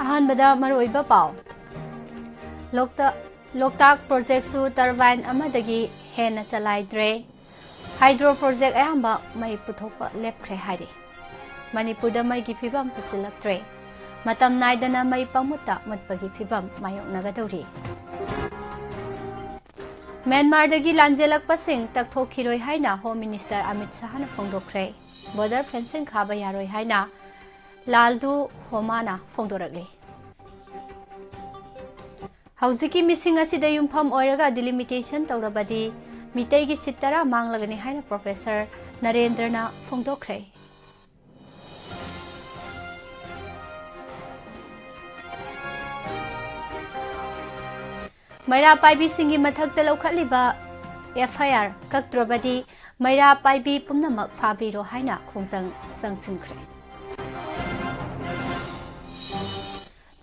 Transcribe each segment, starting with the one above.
ꯑꯍꯥꯟꯕꯗ ꯃꯔꯨꯑꯣꯏꯕ ꯄꯥꯎ ꯂꯣꯛꯇꯥꯛ ꯄ꯭ꯔꯣꯖꯦꯛꯁꯨ ꯇꯔꯕꯥꯏꯟ ꯑꯃꯗꯒꯤ ꯍꯦꯟꯅ ꯆꯂꯥꯏꯗ꯭ꯔꯦ ꯍꯥꯏꯗ꯭ꯔꯣ ꯄ꯭ꯔꯣꯖꯦꯛ ꯑꯌꯥꯝꯕ ꯃꯩ ꯄꯨꯊꯣꯛꯄ ꯂꯦꯞꯈ꯭ꯔꯦ ꯍꯥꯏꯔꯤ ꯃꯅꯤꯄꯨꯔꯗ ꯃꯩꯒꯤ ꯐꯤꯕꯝ ꯐꯠꯁꯤꯜꯂꯛꯇ꯭ꯔꯦ ꯃꯇꯝ ꯅꯥꯏꯗꯅ ꯃꯩ ꯄꯪꯃꯨꯠꯇ ꯃꯨꯠꯄꯒꯤ ꯐꯤꯕꯝ ꯃꯥꯌꯣꯛꯅꯒꯗꯧꯔꯤ ꯃ꯭ꯌꯥꯟꯃꯥꯔꯗꯒꯤ ꯂꯥꯟꯖꯦꯜꯂꯛꯄꯁꯤꯡ ꯇꯛꯊꯣꯛꯈꯤꯔꯣꯏ ꯍꯥꯏꯅ ꯍꯣꯝ ꯃꯤꯅꯤꯁꯇꯔ ꯑꯃꯤꯠ ꯁꯥꯍꯅ ꯐꯣꯡꯗꯣꯛꯈ꯭ꯔꯦ ꯕꯣꯔꯗꯔ ꯐꯦꯟꯁꯤꯡ ꯈꯥꯕ ꯌꯥꯔꯣꯏ ꯍꯥꯏꯅ ꯂꯥꯜꯗꯨ ꯍꯣꯃꯥꯅ ꯐꯣꯡꯗꯣꯔꯛꯂꯤ ꯍꯧꯖꯤꯛꯀꯤ ꯃꯤꯁꯤꯡ ꯑꯁꯤꯗ ꯌꯨꯝꯐꯝ ꯑꯣꯏꯔꯒ ꯗꯤꯂꯤꯃꯤꯇꯦꯁꯟ ꯇꯧꯔꯕꯗꯤ ꯃꯤꯇꯩꯒꯤ ꯁꯤꯠ 10 ꯃꯥꯡꯂꯒꯅꯤ ꯍꯥꯏꯅ ꯄ꯭ꯔꯣꯐꯦꯁꯔ ꯅꯔꯦꯟꯗ꯭ꯔꯅ ꯐꯣꯡꯗꯣꯛꯈ꯭ꯔꯦ ꯃꯩꯔꯥ ꯄꯥꯏꯕꯤꯁꯤꯡꯒꯤ ꯃꯊꯛꯇ ꯂꯧꯈꯠꯂꯤꯕ FIR ꯀꯛꯇ꯭ꯔꯕꯗꯤ ꯃꯩꯔꯥ ꯄꯥꯏꯕꯤ ꯄꯨꯝꯅꯃꯛ ꯐꯥꯕꯤꯔꯣ ꯍꯥꯏꯅ ꯈꯣꯡꯖꯪ ꯆꯪꯁꯤꯟꯈ꯭ꯔꯦ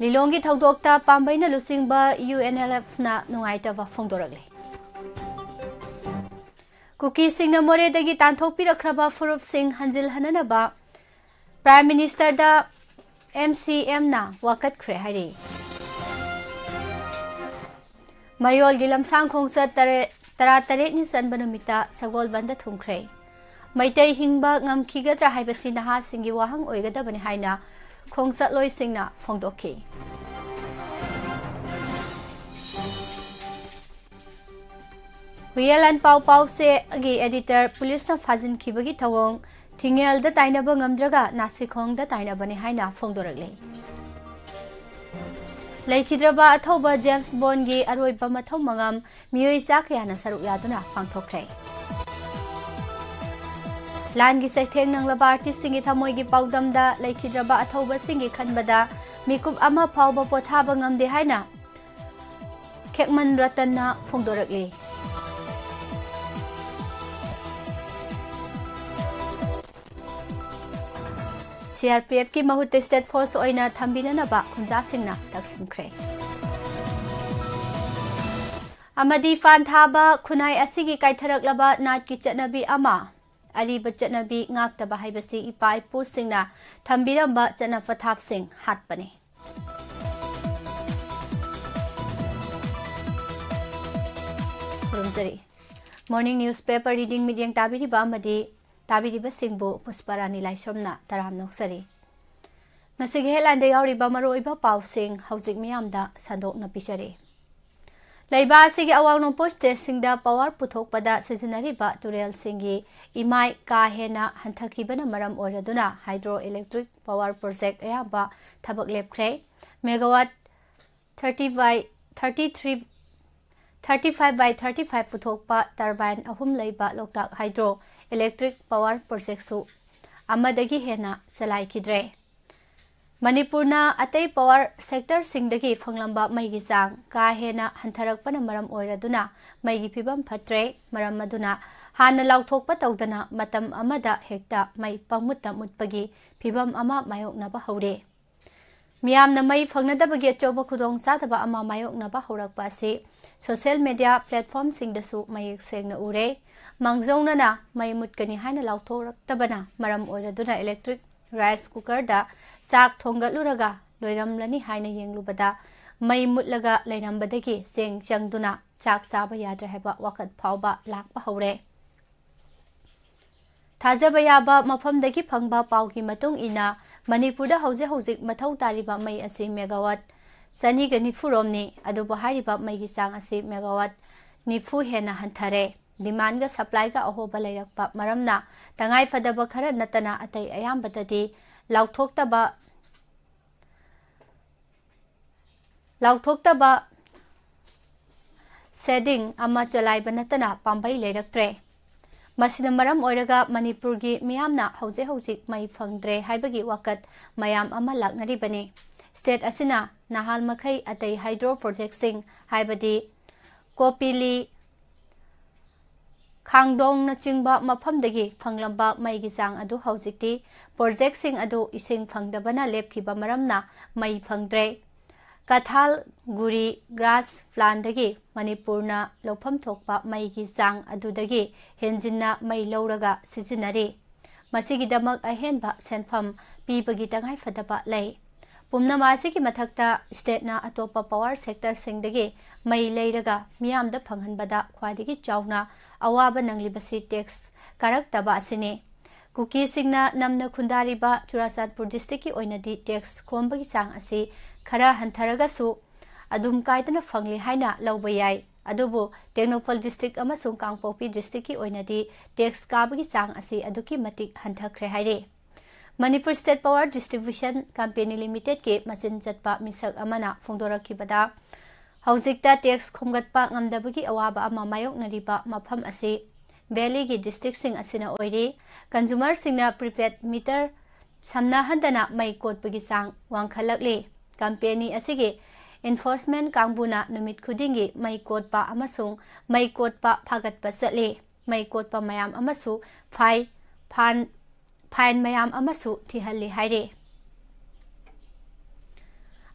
ꯂꯤꯂꯣꯡꯒꯤ ꯊꯧꯗꯣꯛꯇ ꯄꯥꯝꯕꯩꯅ ꯂꯨꯆꯤꯡꯕ UNLFꯅ ꯅꯨꯡꯉꯥꯏꯇꯕ ꯐꯣꯡꯗꯣꯔꯛꯂꯤ ꯀꯨꯀꯤꯁꯤꯡꯅ ꯃꯣꯔꯦꯗꯒꯤ ꯇꯥꯟꯊꯣꯛꯄꯤꯔꯛꯈ꯭ꯔꯕ ꯐꯨꯔꯨꯞꯁꯤꯡ ꯍꯟꯖꯤꯜꯍꯟꯅꯕ ꯄ꯭ꯔꯥꯏꯝ ꯃꯤꯅꯤꯁꯇꯔꯗ MCMꯅ ꯋꯥꯀꯠꯈ꯭ꯔꯦ ꯍꯥꯏꯔꯤ ꯃꯌꯣꯜꯒꯤ ꯂꯝꯁꯥꯡ ꯈꯣꯡꯆꯠ 18ꯅꯤ ꯆꯟꯕ ꯅꯨꯃꯤꯠꯇ ꯁꯒꯣꯜꯕꯟꯗ ꯊꯨꯡꯈ꯭ꯔꯦ ꯃꯩꯇꯩ ꯍꯤꯡꯕ ꯉꯝꯈꯤꯒꯗ꯭ꯔꯥ ꯍꯥꯏꯕꯁꯤ ꯅꯍꯥꯁꯤꯡꯒꯤ ꯋꯥꯍꯪ ꯑꯣꯏꯒꯗꯕꯅꯤ ꯍꯥꯏꯅ ꯈꯣꯡꯆꯠꯂꯣꯏꯁꯤꯡꯅ ꯐꯣꯡꯗꯣꯛꯈꯤ ꯍꯨꯏꯌꯦꯟ ꯄꯥꯎ ꯄꯥꯎꯆꯦꯒꯤ ꯑꯦꯗꯤꯇꯔ ꯄꯨꯂꯤꯁꯅ ꯐꯥꯖꯤꯟꯈꯤꯕꯒꯤ ꯊꯧꯑꯣꯡ ꯊꯤꯡꯉꯦꯜꯗ ꯇꯥꯏꯅꯕ ꯉꯝꯗ꯭ꯔꯒ ꯅꯥꯁꯤꯈꯣꯡꯗ ꯇꯥꯏꯅꯕꯅꯤ ꯍꯥꯏꯅ ꯐꯣꯡꯗꯣꯔꯛꯂꯤ ꯂꯩꯈꯤꯗ꯭ꯔꯕ ꯑꯊꯧꯕ ꯖꯦꯝꯁ ꯕꯣꯟꯒꯤ ꯑꯔꯣꯏꯕ ꯃꯊꯧ ꯃꯉꯝ ꯃꯤꯑꯣꯏ ꯆꯥ ꯀꯌꯥꯅ ꯁꯔꯨꯛ ꯌꯥꯗꯨꯅ ꯄꯥꯡꯊꯣꯛꯈ꯭ꯔꯦ ꯂꯥꯟꯒꯤ ꯆꯩꯊꯦꯡ ꯅꯪꯂꯕ ꯑꯥꯔꯇꯤꯁꯁꯤꯡꯒꯤ ꯊꯃꯣꯏꯒꯤ ꯄꯥꯎꯗꯝꯗ ꯂꯩꯈꯤꯗ꯭ꯔꯕ ꯑꯊꯧꯕꯁꯤꯡꯒꯤ ꯈꯟꯕꯗ ꯃꯤꯀꯨꯞ ꯑꯃ ꯐꯥꯎꯕ ꯄꯣꯊꯥꯕ ꯉꯝꯗꯦ ꯍꯥꯏꯅ ꯈꯦꯛꯃꯟ ꯔꯇꯟꯅ ꯐꯣꯡꯗꯣꯔꯛꯂꯤ CRPFꯀꯤ ꯃꯍꯨꯠꯇ ꯁ꯭ꯇꯦꯠ ꯐꯣꯔꯁ ꯑꯣꯏꯅ ꯊꯝꯕꯤꯅꯅꯕ ꯈꯨꯟꯖꯥꯁꯤꯡꯅ ꯇꯛꯁꯤꯟꯈ꯭ꯔꯦ ꯑꯃꯗꯤ ꯐꯥꯟ ꯊꯥꯕ ꯈꯨꯟꯅꯥꯏ ꯑꯁꯤꯒꯤ ꯀꯥꯏꯊꯔꯛꯂꯕ ꯅꯥꯠꯀꯤ ꯆꯠꯅꯕꯤ ꯑꯃ ꯑꯔꯤꯕ ꯆꯠꯅꯕꯤ ꯉꯥꯛꯇꯕ ꯍꯥꯏꯕꯁꯤ ꯏꯄꯥ ꯏꯄꯨꯁꯤꯡꯅ ꯊꯝꯕꯤꯔꯝꯕ ꯆꯠꯅ ꯄꯊꯥꯞꯁꯤꯡ ꯍꯥꯠꯄꯅꯤ ꯈꯨꯔꯨꯝꯖꯔꯤ ꯃꯣꯔꯅꯤꯡ ꯅ꯭ꯌꯨꯁꯄꯦꯄꯔ ꯔꯤꯗꯤꯡ ꯃꯤꯠꯌꯦꯡ ꯇꯥꯕꯤꯔꯤꯕ ꯑꯃꯗꯤ ꯇꯥꯕꯤꯔꯤꯕꯁꯤꯡꯕꯨ ꯄꯨꯁꯄꯔꯥꯅꯤ ꯂꯥꯏꯁꯣꯝꯅ ꯇꯔꯥꯝ ꯅꯣꯛꯆꯔꯤ ꯉꯁꯤꯒꯤ ꯍꯦꯗꯂꯥꯏꯟꯗ ꯌꯥꯎꯔꯤꯕ ꯃꯔꯨꯑꯣꯏꯕ ꯄꯥꯎꯁꯤꯡ ꯍꯧꯖꯤꯛ ꯃꯤꯌꯥꯝꯗ ꯁꯟꯗꯣꯛꯅ ꯄꯤꯖꯔꯤ ꯂꯩꯕꯥꯛ ꯑꯁꯤꯒꯤ ꯑꯋꯥꯡ ꯅꯣꯡꯄꯣꯛ ꯁ꯭ꯇꯦꯠꯁꯤꯡꯗ ꯄꯥꯋꯔ ꯄꯨꯊꯣꯛꯄꯗ ꯁꯤꯖꯤꯟꯅꯔꯤꯕ ꯇꯨꯔꯦꯜꯁꯤꯡꯒꯤ ꯏꯃꯥꯏ ꯀꯥ ꯍꯦꯟꯅ ꯍꯟꯊꯈꯤꯕꯅ ꯃꯔꯝ ꯑꯣꯏꯔꯗꯨꯅ ꯍꯥꯏꯗ꯭ꯔꯣ ꯏꯂꯦꯛꯇ꯭ꯔꯤꯛ ꯄꯥꯋꯔ ꯄ꯭ꯔꯣꯖꯦꯛ ꯑꯌꯥꯝꯕ ꯊꯕꯛ ꯂꯦꯞꯈ꯭ꯔꯦ ꯃꯦꯒꯥꯋꯥꯠ 35/35 ꯄꯨꯊꯣꯛꯄ ꯇꯔꯕꯥꯏꯟ 3 ꯂꯩꯕ ꯂꯣꯛꯇꯥꯛ ꯍꯥꯏꯗ꯭ꯔꯣ ꯏꯂꯦꯛꯇ꯭रिꯛ ꯄꯥꯋꯔ ꯄ꯭ꯔꯣꯖꯦꯛꯁꯨ ꯑꯃꯗꯒꯤ ꯍꯦꯟꯅ ꯆꯂꯥꯏꯈꯤꯗ꯭ꯔꯦ ꯃꯅꯤꯄꯨꯔꯅ ꯑꯇꯩ ꯄꯥꯋꯔ ꯁꯦꯛꯇꯔꯁꯤꯡꯗꯒꯤ ꯐꯪꯂꯝꯕ ꯃꯩꯒꯤ ꯆꯥꯡ ꯀꯥ ꯍꯦꯟꯅ ꯍꯟꯊꯔꯛꯄꯅ ꯃꯔꯝ ꯑꯣꯏꯔꯗꯨꯅ ꯃꯩꯒꯤ ꯐꯤꯕꯝ ꯐꯠꯇ꯭ꯔꯦ ꯃꯔꯝ ꯑꯗꯨꯅ ꯍꯥꯟꯅ ꯂꯥꯎꯊꯣꯛꯄ ꯇꯧꯗꯅ ꯃꯇꯝ ꯑꯃꯗ ꯍꯦꯛꯇ ꯃꯩ ꯄꯪꯃꯨꯠꯇ ꯃꯨꯠꯄꯒꯤ ꯐꯤꯕꯝ ꯑꯃ ꯃꯥꯌꯣꯛꯅꯕ ꯍꯧꯔꯦ ꯃꯤꯌꯥꯝꯅ ꯃꯩ ꯐꯪꯅꯗꯕꯒꯤ ꯑꯆꯧꯕ ꯈꯨꯗꯣꯡꯆꯥꯗꯕ ꯑꯃ ꯃꯥꯌꯣꯛꯅꯕ ꯍꯧꯔꯛꯄ ꯑꯁꯤ ꯁꯣꯁꯤꯌꯦꯜ ꯃꯤꯗꯤꯌꯥ ꯄ꯭ꯂꯦꯠꯐꯣꯔꯝꯁꯤꯡꯗꯁꯨ ꯃꯌꯦꯛ ꯁꯦꯡꯅ ꯎꯔꯦ ꯃꯥꯡꯖꯧꯅꯅ ꯃꯩ ꯃꯨꯠꯀꯅꯤ ꯍꯥꯏꯅ ꯂꯥꯎꯊꯣꯛꯔꯛꯇꯕꯅ ꯃꯔꯝ ꯑꯣꯏꯔꯗꯨꯅ ꯏꯂꯦꯛꯇ꯭ꯔꯤꯛ ꯔꯥꯏꯁ ꯀꯨꯀꯔꯗ ꯆꯥꯛ ꯊꯣꯡꯒꯠꯂꯨꯔꯒ ꯂꯣꯏꯔꯝꯂꯅꯤ ꯍꯥꯏꯅ ꯌꯦꯡꯂꯨꯕꯗ ꯃꯩ ꯃꯨꯠꯂꯒ ꯂꯩꯔꯝꯕꯗꯒꯤ ꯆꯦꯡ ꯆꯪꯗꯨꯅ ꯆꯥꯛ ꯆꯥꯕ ꯌꯥꯗ꯭ꯔꯦ ꯍꯥꯏꯕ ꯋꯥꯀꯠ ꯐꯥꯎꯕ ꯂꯥꯛꯄ ꯍꯧꯔꯦ ꯊꯥꯖꯕ ꯌꯥꯕ ꯃꯐꯝꯗꯒꯤ ꯐꯪꯕ ꯄꯥꯎꯒꯤ ꯃꯇꯨꯡ ꯏꯟꯅ ꯃꯅꯤꯄꯨꯔꯗ ꯍꯧꯖꯤꯛ ꯃꯊꯧ ꯇꯥꯔꯤꯕ ꯃꯩ ꯑꯁꯤ ꯃꯦꯒꯥꯋꯥꯠ 290 ꯔꯣꯝꯅꯤ ꯑꯗꯨꯕꯨ ꯍꯥꯏꯔꯤꯕ ꯃꯩꯒꯤ ꯆꯥꯡ ꯑꯁꯤ ꯃꯦꯒꯥꯋꯥꯠ 90 ꯍꯦꯟꯅ ꯍꯟꯊꯔꯦ ꯗꯤꯃꯥꯟꯒ ꯁꯄ꯭ꯂꯥꯏꯒ ꯑꯍꯣꯕ ꯂꯩꯔꯛꯄ ꯃꯔꯝꯅ ꯇꯉꯥꯏꯐꯗꯕ ꯈꯔ ꯅꯠꯇꯅ ꯑꯇꯩ ꯑꯌꯥꯝꯕꯗꯗꯤ ꯂꯥꯎꯊꯣꯛꯇꯕ ꯁꯦꯗꯤꯡ ꯑꯃ ꯆꯂꯥꯏꯕ ꯅꯠꯇꯅ ꯄꯥꯝꯕꯩ ꯂꯩꯔꯛꯇ꯭ꯔꯦ ꯃꯁꯤꯅ ꯃꯔꯝ ꯑꯣꯏꯔꯒ ꯃꯅꯤꯄꯨꯔꯒꯤ ꯃꯤꯌꯥꯝꯅ ꯍꯧꯖꯤꯛ ꯃꯩ ꯐꯪꯗ꯭ꯔꯦ ꯍꯥꯏꯕꯒꯤ ꯋꯥꯀꯠ ꯃꯌꯥꯝ ꯑꯃ ꯂꯥꯛꯅꯔꯤꯕꯅꯤ ꯁ꯭ꯇꯦꯠ ꯑꯁꯤꯅ ꯅꯍꯥꯜꯃꯈꯩ ꯑꯇꯩ ꯍꯥꯏꯗ꯭ꯔꯣ ꯄ꯭ꯔꯣꯖꯦꯛꯁꯤꯡ ꯍꯥꯏꯕꯗꯤ ꯀꯣꯄꯤꯂꯤ ꯈꯥꯡꯗꯣꯡꯅꯆꯤꯡꯕ ꯃꯐꯝꯗꯒꯤ ꯐꯪꯂꯝꯕ ꯃꯩꯒꯤ ꯆꯥꯡ ꯑꯗꯨ ꯍꯧꯖꯤꯛꯇꯤ ꯄ꯭ꯔꯣꯖꯦꯛꯁꯤꯡ ꯑꯗꯨ ꯏꯁꯤꯡ ꯐꯪꯗꯕꯅ ꯂꯦꯞꯈꯤꯕ ꯃꯔꯝꯅ ꯃꯩ ꯐꯪꯗ꯭ꯔꯦ ꯀꯊꯥꯜꯒꯨꯔꯤ ꯒ꯭ꯔꯥꯁ ꯄ꯭ꯂꯥꯟꯗꯒꯤ ꯃꯅꯤꯄꯨꯔꯅ ꯂꯧꯐꯝ ꯊꯣꯛꯄ ꯃꯩꯒꯤ ꯆꯥꯡ ꯑꯗꯨꯗꯒꯤ ꯍꯦꯟꯖꯤꯟꯅ ꯃꯩ ꯂꯧꯔꯒ ꯁꯤꯖꯤꯟꯅꯔꯤ ꯃꯁꯤꯒꯤꯗꯃꯛ ꯑꯍꯦꯟꯕ ꯁꯦꯟꯐꯝ ꯄꯤꯕꯒꯤ ꯇꯉꯥꯏꯐꯗꯕ ꯂꯩ पुमनामासी की मथक्ता स्टेटना अतोपा पावर सेक्टर सिंगदगी मई लेरगा मियामदा फंगहनबदा ख्वादिगी चावना अवाबा नंगलिबसी टैक्स कारक्तबा असिने कुकी सिंगना नमना खुंदारिबा चुराचांदपुर डिस्ट्रिक्ट की ओइनदी टैक्स खोमबगी चांग असी खरा हंथरगसु अदुम कायदना फंगली हाइना लौबा याय अदुबु टेक्नोफल डिस्ट्रिक्ट अमसुंग कांगपोपी डिस्ट्रिक्ट की ओइनदी टैक्स काबगी चांग असी अदुकी मतिक हंथखरे हाइरे Manipur state power distribution company limited के मचिन चटपा मिसक अमना फोंदोरखिबदा हौजिकता टैक्स खोमगतपा ngamdabagi awaba ama mayoknariba mafam ase valley gi district sing asina oire consumer singna prepaid meter samna handana mai kotpagi sang wangkhalakle company asige enforcement kangbuna numit khudingi mai kotpa amasung mai kotpa phagatpa chatle mai kotpa mayam amasu fine मयाम अमसु थिहल्ली हाइरे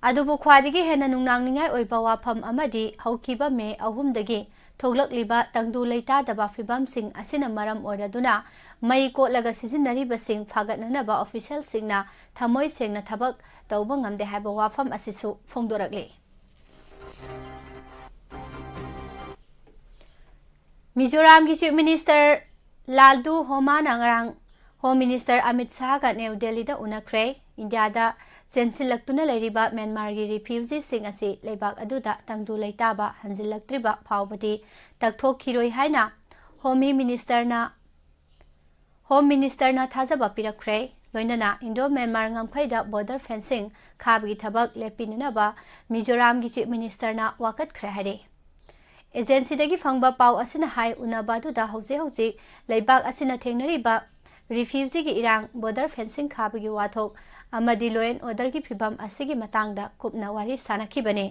अदुबु ख्वादिगी हेना नुंगनांगनिंगाय ओइबा वाफम अमदि हौकिबा मे अहुमदगी थोगलकलिबा तंगदु लेतादबा फिबमसिंग असिना मरम ओइरदुना मई कोटलगा सिजिनरिबसिंग फागतननबा ऑफिशियल सिंगना थमोय सेंगना थबक तौबा ngamde हाइबा वाफम असिसु फोंदोरकले मिजोराम की चीफ मिनिस्टर लालदू होमाना ngarang home minister Amit Shah का न्यू दिल्ली दा उनखरे इंडिया दा सेंसिलक्तुना लेरिबा म्यांमार की रिफ्यूजी सिंग असी लेबाक अदुदा तंगदु लेताबा हंजिलक्त्रिबा फावबदी तकथोखिरोय हाइना होम मिनिस्टर ना थाजबा पिरखरे लोइनना Indo Myanmar ngamkhaida border fencing खाबगी थबक लेपिननबा मिजोराम की चीफ मिनिस्टर ना वाकतखरे हाइरे एजेंसी दगी फंगबा पाव असिना हाई उनाबादुदा हौजे लेबाक असिना थेंगनरिबा रिफ्यूजी की इरांग बॉर्डर फेंसिंग खाबगी वाथोक अमदी लॉ एंड ऑर्डर की फिबम असिगी मतांगदा कुपना वारी सानखिबने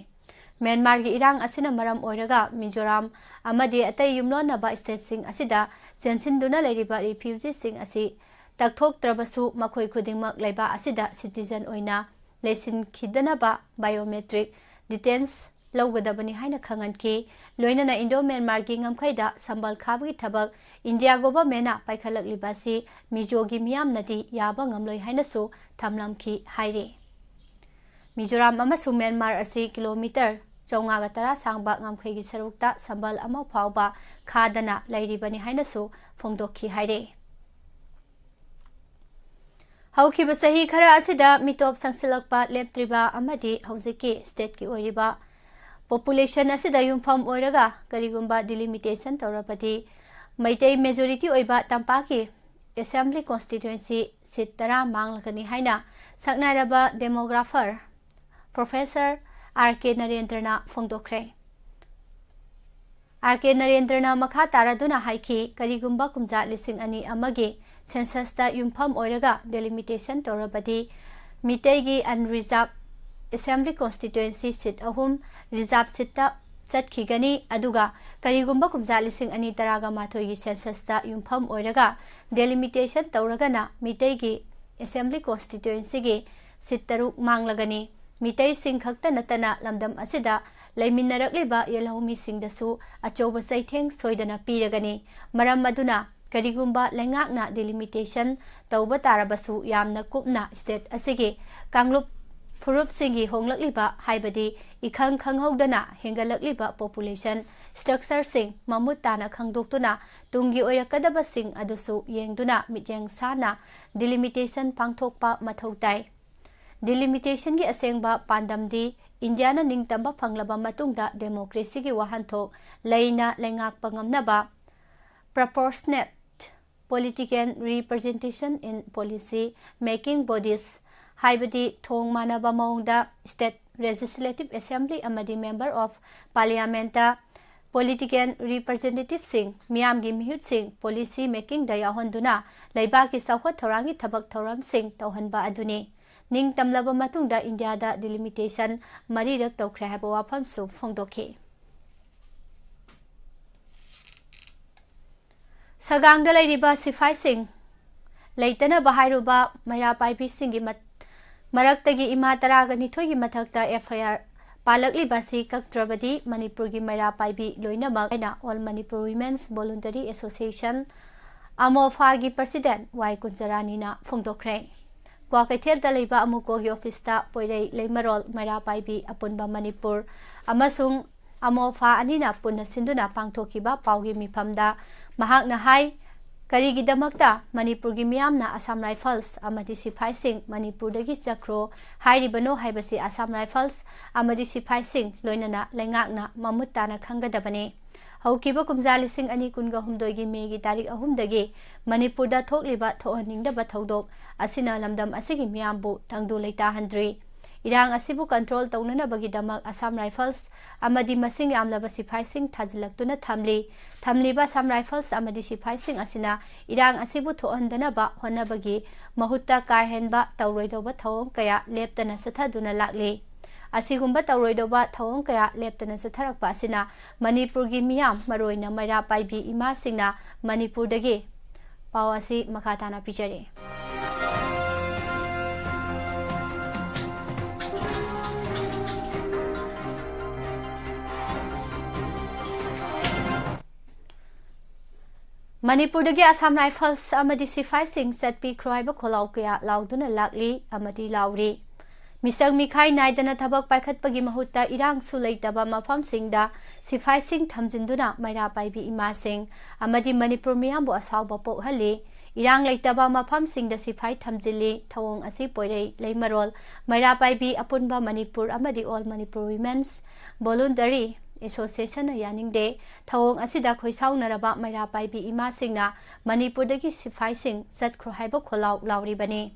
म्यांमार की इरांग असिना मरम ओइरगा मिजोराम अमदी अतै युमलोनबा स्टेट सिंग असिदा जेंसिनदुना लेरिबा रिफ्यूजी सिंग असी तकथोक्त्रबसु मखोय खुदिंगमक लेबा असिदा सिटीजन ओइना लेसिन खिदनबा बायोमेट्रिक डिटेल्स लौगदबनी हाइना खंगनकी लोइनना इंडो म्यांमार की ngamkhaida संबल खाबगी थबक इंडिया गवर्नमेंटना पाइखलकलिबासी मिजोगी मियामनदी याबा ngamloi हाइनसु थमलमखी हाइरे मिजोराम अमसु म्यांमार असी किलोमीटर 410 सांगबा ngamkhaygi sarukta संबल अमा फावबा खादना लैरिबनी हाइनसु फोंदोखी हाइरे हौखिबा सही खरा असिदा मिटोप संगसिलकपा लेप्त्रिबा अमदी हौजिकी स्टेट की ओइरिबा पॉपुलेशन असिदा युमफम ओइरगा करिगुंबा डिलिमिटेशन तौरपति मैतै मेजॉरिटी ओइबा तंपाकी असेंबली कॉन्स्टिट्यूएंसी सीट 10 मांगलकनी हाइना सकनारबा डेमोग्राफर प्रोफेसर आर.के. नरेंद्रना फोंदोखरे आर.के. नरेंद्रना मखा तारादुना हाइकी करिगुंबा कुमजा लिसिंग अनि अमगे सेंससता युमफम ओइरगा डिलिमिटेशन तौरपति मितैगी अनरिजर्व असेंबली कॉन्स्टिट्यूएंसी सीट अहुम रिजर्व सीट चटखिगनी अदुगा करिगुंबा कुमजा लिसिंग अनि तरागा माथोगी सेंससता युमफम ओइरगा डेलिमिटेशन तौरगना मितैगी असेंबली कॉन्स्टिट्यूएंसी गी सीट 3 मांगलगनी मितै सिंग खक्ता नतना लमदम असिदा लैमिनरकलिबा येलहौमी सिंगदसु अचौबा सैथेंग सोइदना पीरगनी मरम मदुना करिगुंबा लेंगाकना डिलिमिटेशन तौबा तारबसु यामना कुपना स्टेट असिगे कांगलुप फुरुप सिंगी होंगलकलिबा हाइबदी इखंग खंगहौदना हेंगलकलिबा पॉपुलेशन स्ट्रक्चर सिंग ममुत ताना खंगदोक्तुना तुंगी ओइरकदबा सिंग अदुसु येंगदुना मिजेंग साना डिलिमिटेशन पांगथोकपा मथौ ताई डिलिमिटेशन की असेंगबा पांदमदी इंडियाना निंगतंबा फंगलबा मतुंगदा डेमोक्रेसी की वाहनथोक लेना लेंगाकपा ngamnaba proportionate political representation in policy making bodies हाइबदी थोंग मानबा मौंगदा स्टेट लेजिस्लेटिव असेंबली अमदी member of parliament political representative सिंग मियामगी मिहुत सिंग पॉलिसी मेकिंग दा याहोंदुना लैबाकी साखोत थौरांगी थबक थौराम सिंग तौहनबा अदुनी निंग तमलबा मतुंगदा इंडिया दा डिलिमिटेशन मरीरक तौख्रे हाइबा वाफमसु फोंदोखी सगांगदा लैरिबा सिफाई सिंग लैतना बहाइरुबा मैरा पाइबी सिंगी मरक्तगी इमा तरागा निथोगी मथक्ता एफआईआर पालकलिबासी कक्ट्रबदी मणिपुर की मैरा पाइबी लोइनमक आइना all Manipur women's voluntary association अमोफा की प्रेसिडेंट वाई कुंजरानीना फोंदोखरे Kwakaithel Leba Amukogi Office Poirei Leimarol Maira Paibi Apunba Manipur Amasung Amofa Anina Puna Sinduna Pangtokiba Paugi Mipamda Mahak Nahai Karigidamakta Manipur Gimiamna Assam Rifles Amadi Sipai Singh Manipur Dagi Sakro Hairibano Haibasi Assam Rifles Amadi Sipai Singh Loinana Lengakna Mamutana Kangadabane Haukiba Kumzali Singh Ani Kunga Humdoigi Megi Tarik Ahumdagi Manipur da Thokliba Thoaninda Bathodok Asina Lamdam Asigi Miambu Tangdu Leita Handri Irang Asibu Control Taunana Bagidamak Assam Rifles Amadi Masing Amlaba Sipai Singh Tajilaktuna Thamliba Assam Rifles Amadi Sipai Singh Asina Irang Asibu Thoandanaba Honabagi Mahutta Kaihenba Tauroidoba Thawong Kaya Leptana Sathaduna Lakli Asigumba Tauroidoba Thawong Kaya Leptana Satharakpa Asina Manipur gi Miyam Maroina Maira Paibi Ima Singna Manipur Dagi Pawasi Makatana Pichari Manipur Dagi Assam Rifles Amadi Sipai Singh Setpi Kroiba Kholau Kaya Lauduna Lakli Amadi Lauri Misang Mikhai Naidana Thabak Paikhatpagi Mahutta Irang Sulaitaba Mafam Singda Sipai Singh Thamjinduna Maira Paibi Ima Singh Amadi Manipur Miyambu Asauba Pokhali Irang Laitaba Mafam Singda Sipai Thamjili Thawong Asi Poirei Leimarol Maira Paibi Apunba Manipur Amadi All Manipur Women's Voluntary Association Yaningde Thawong Asida Khoisau Naraba Maira Paibi Ima Singna Manipur Dagi Sipai Singh Zatkro Haiba Kholau Lauri Bani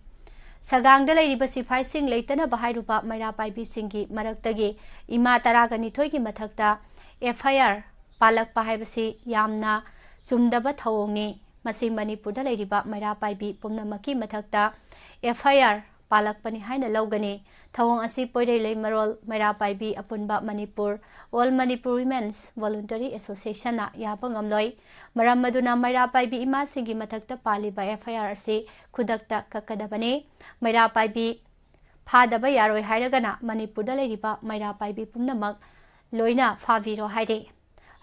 Sagangda Lairiba Sipai Singh Leitana Bahairuba Maira Paibi Singhi Maraktagi Ima Taraga Nithoigi Mathakta FIR Palak Pahaibasi Yamna Sumdaba Thawongni Masi Manipur da Lairiba Maira Paibi Pumnamaki Mathakta FIR Palak Pani Haina Laugani Thawong Asi Poirei Leimarol Maira Paibi Apunba Manipur All Manipur Women's Voluntary Association na Yabangamloi Maram Maduna Maira Paibi Ima Singhi Mathakta Paliba FIR Asi Kudakta Kakadabane Maira Paibi Phadaba Yaroi Hairagana Manipur da Lairiba Maira Paibi Pumnamak Loina Faviro Haide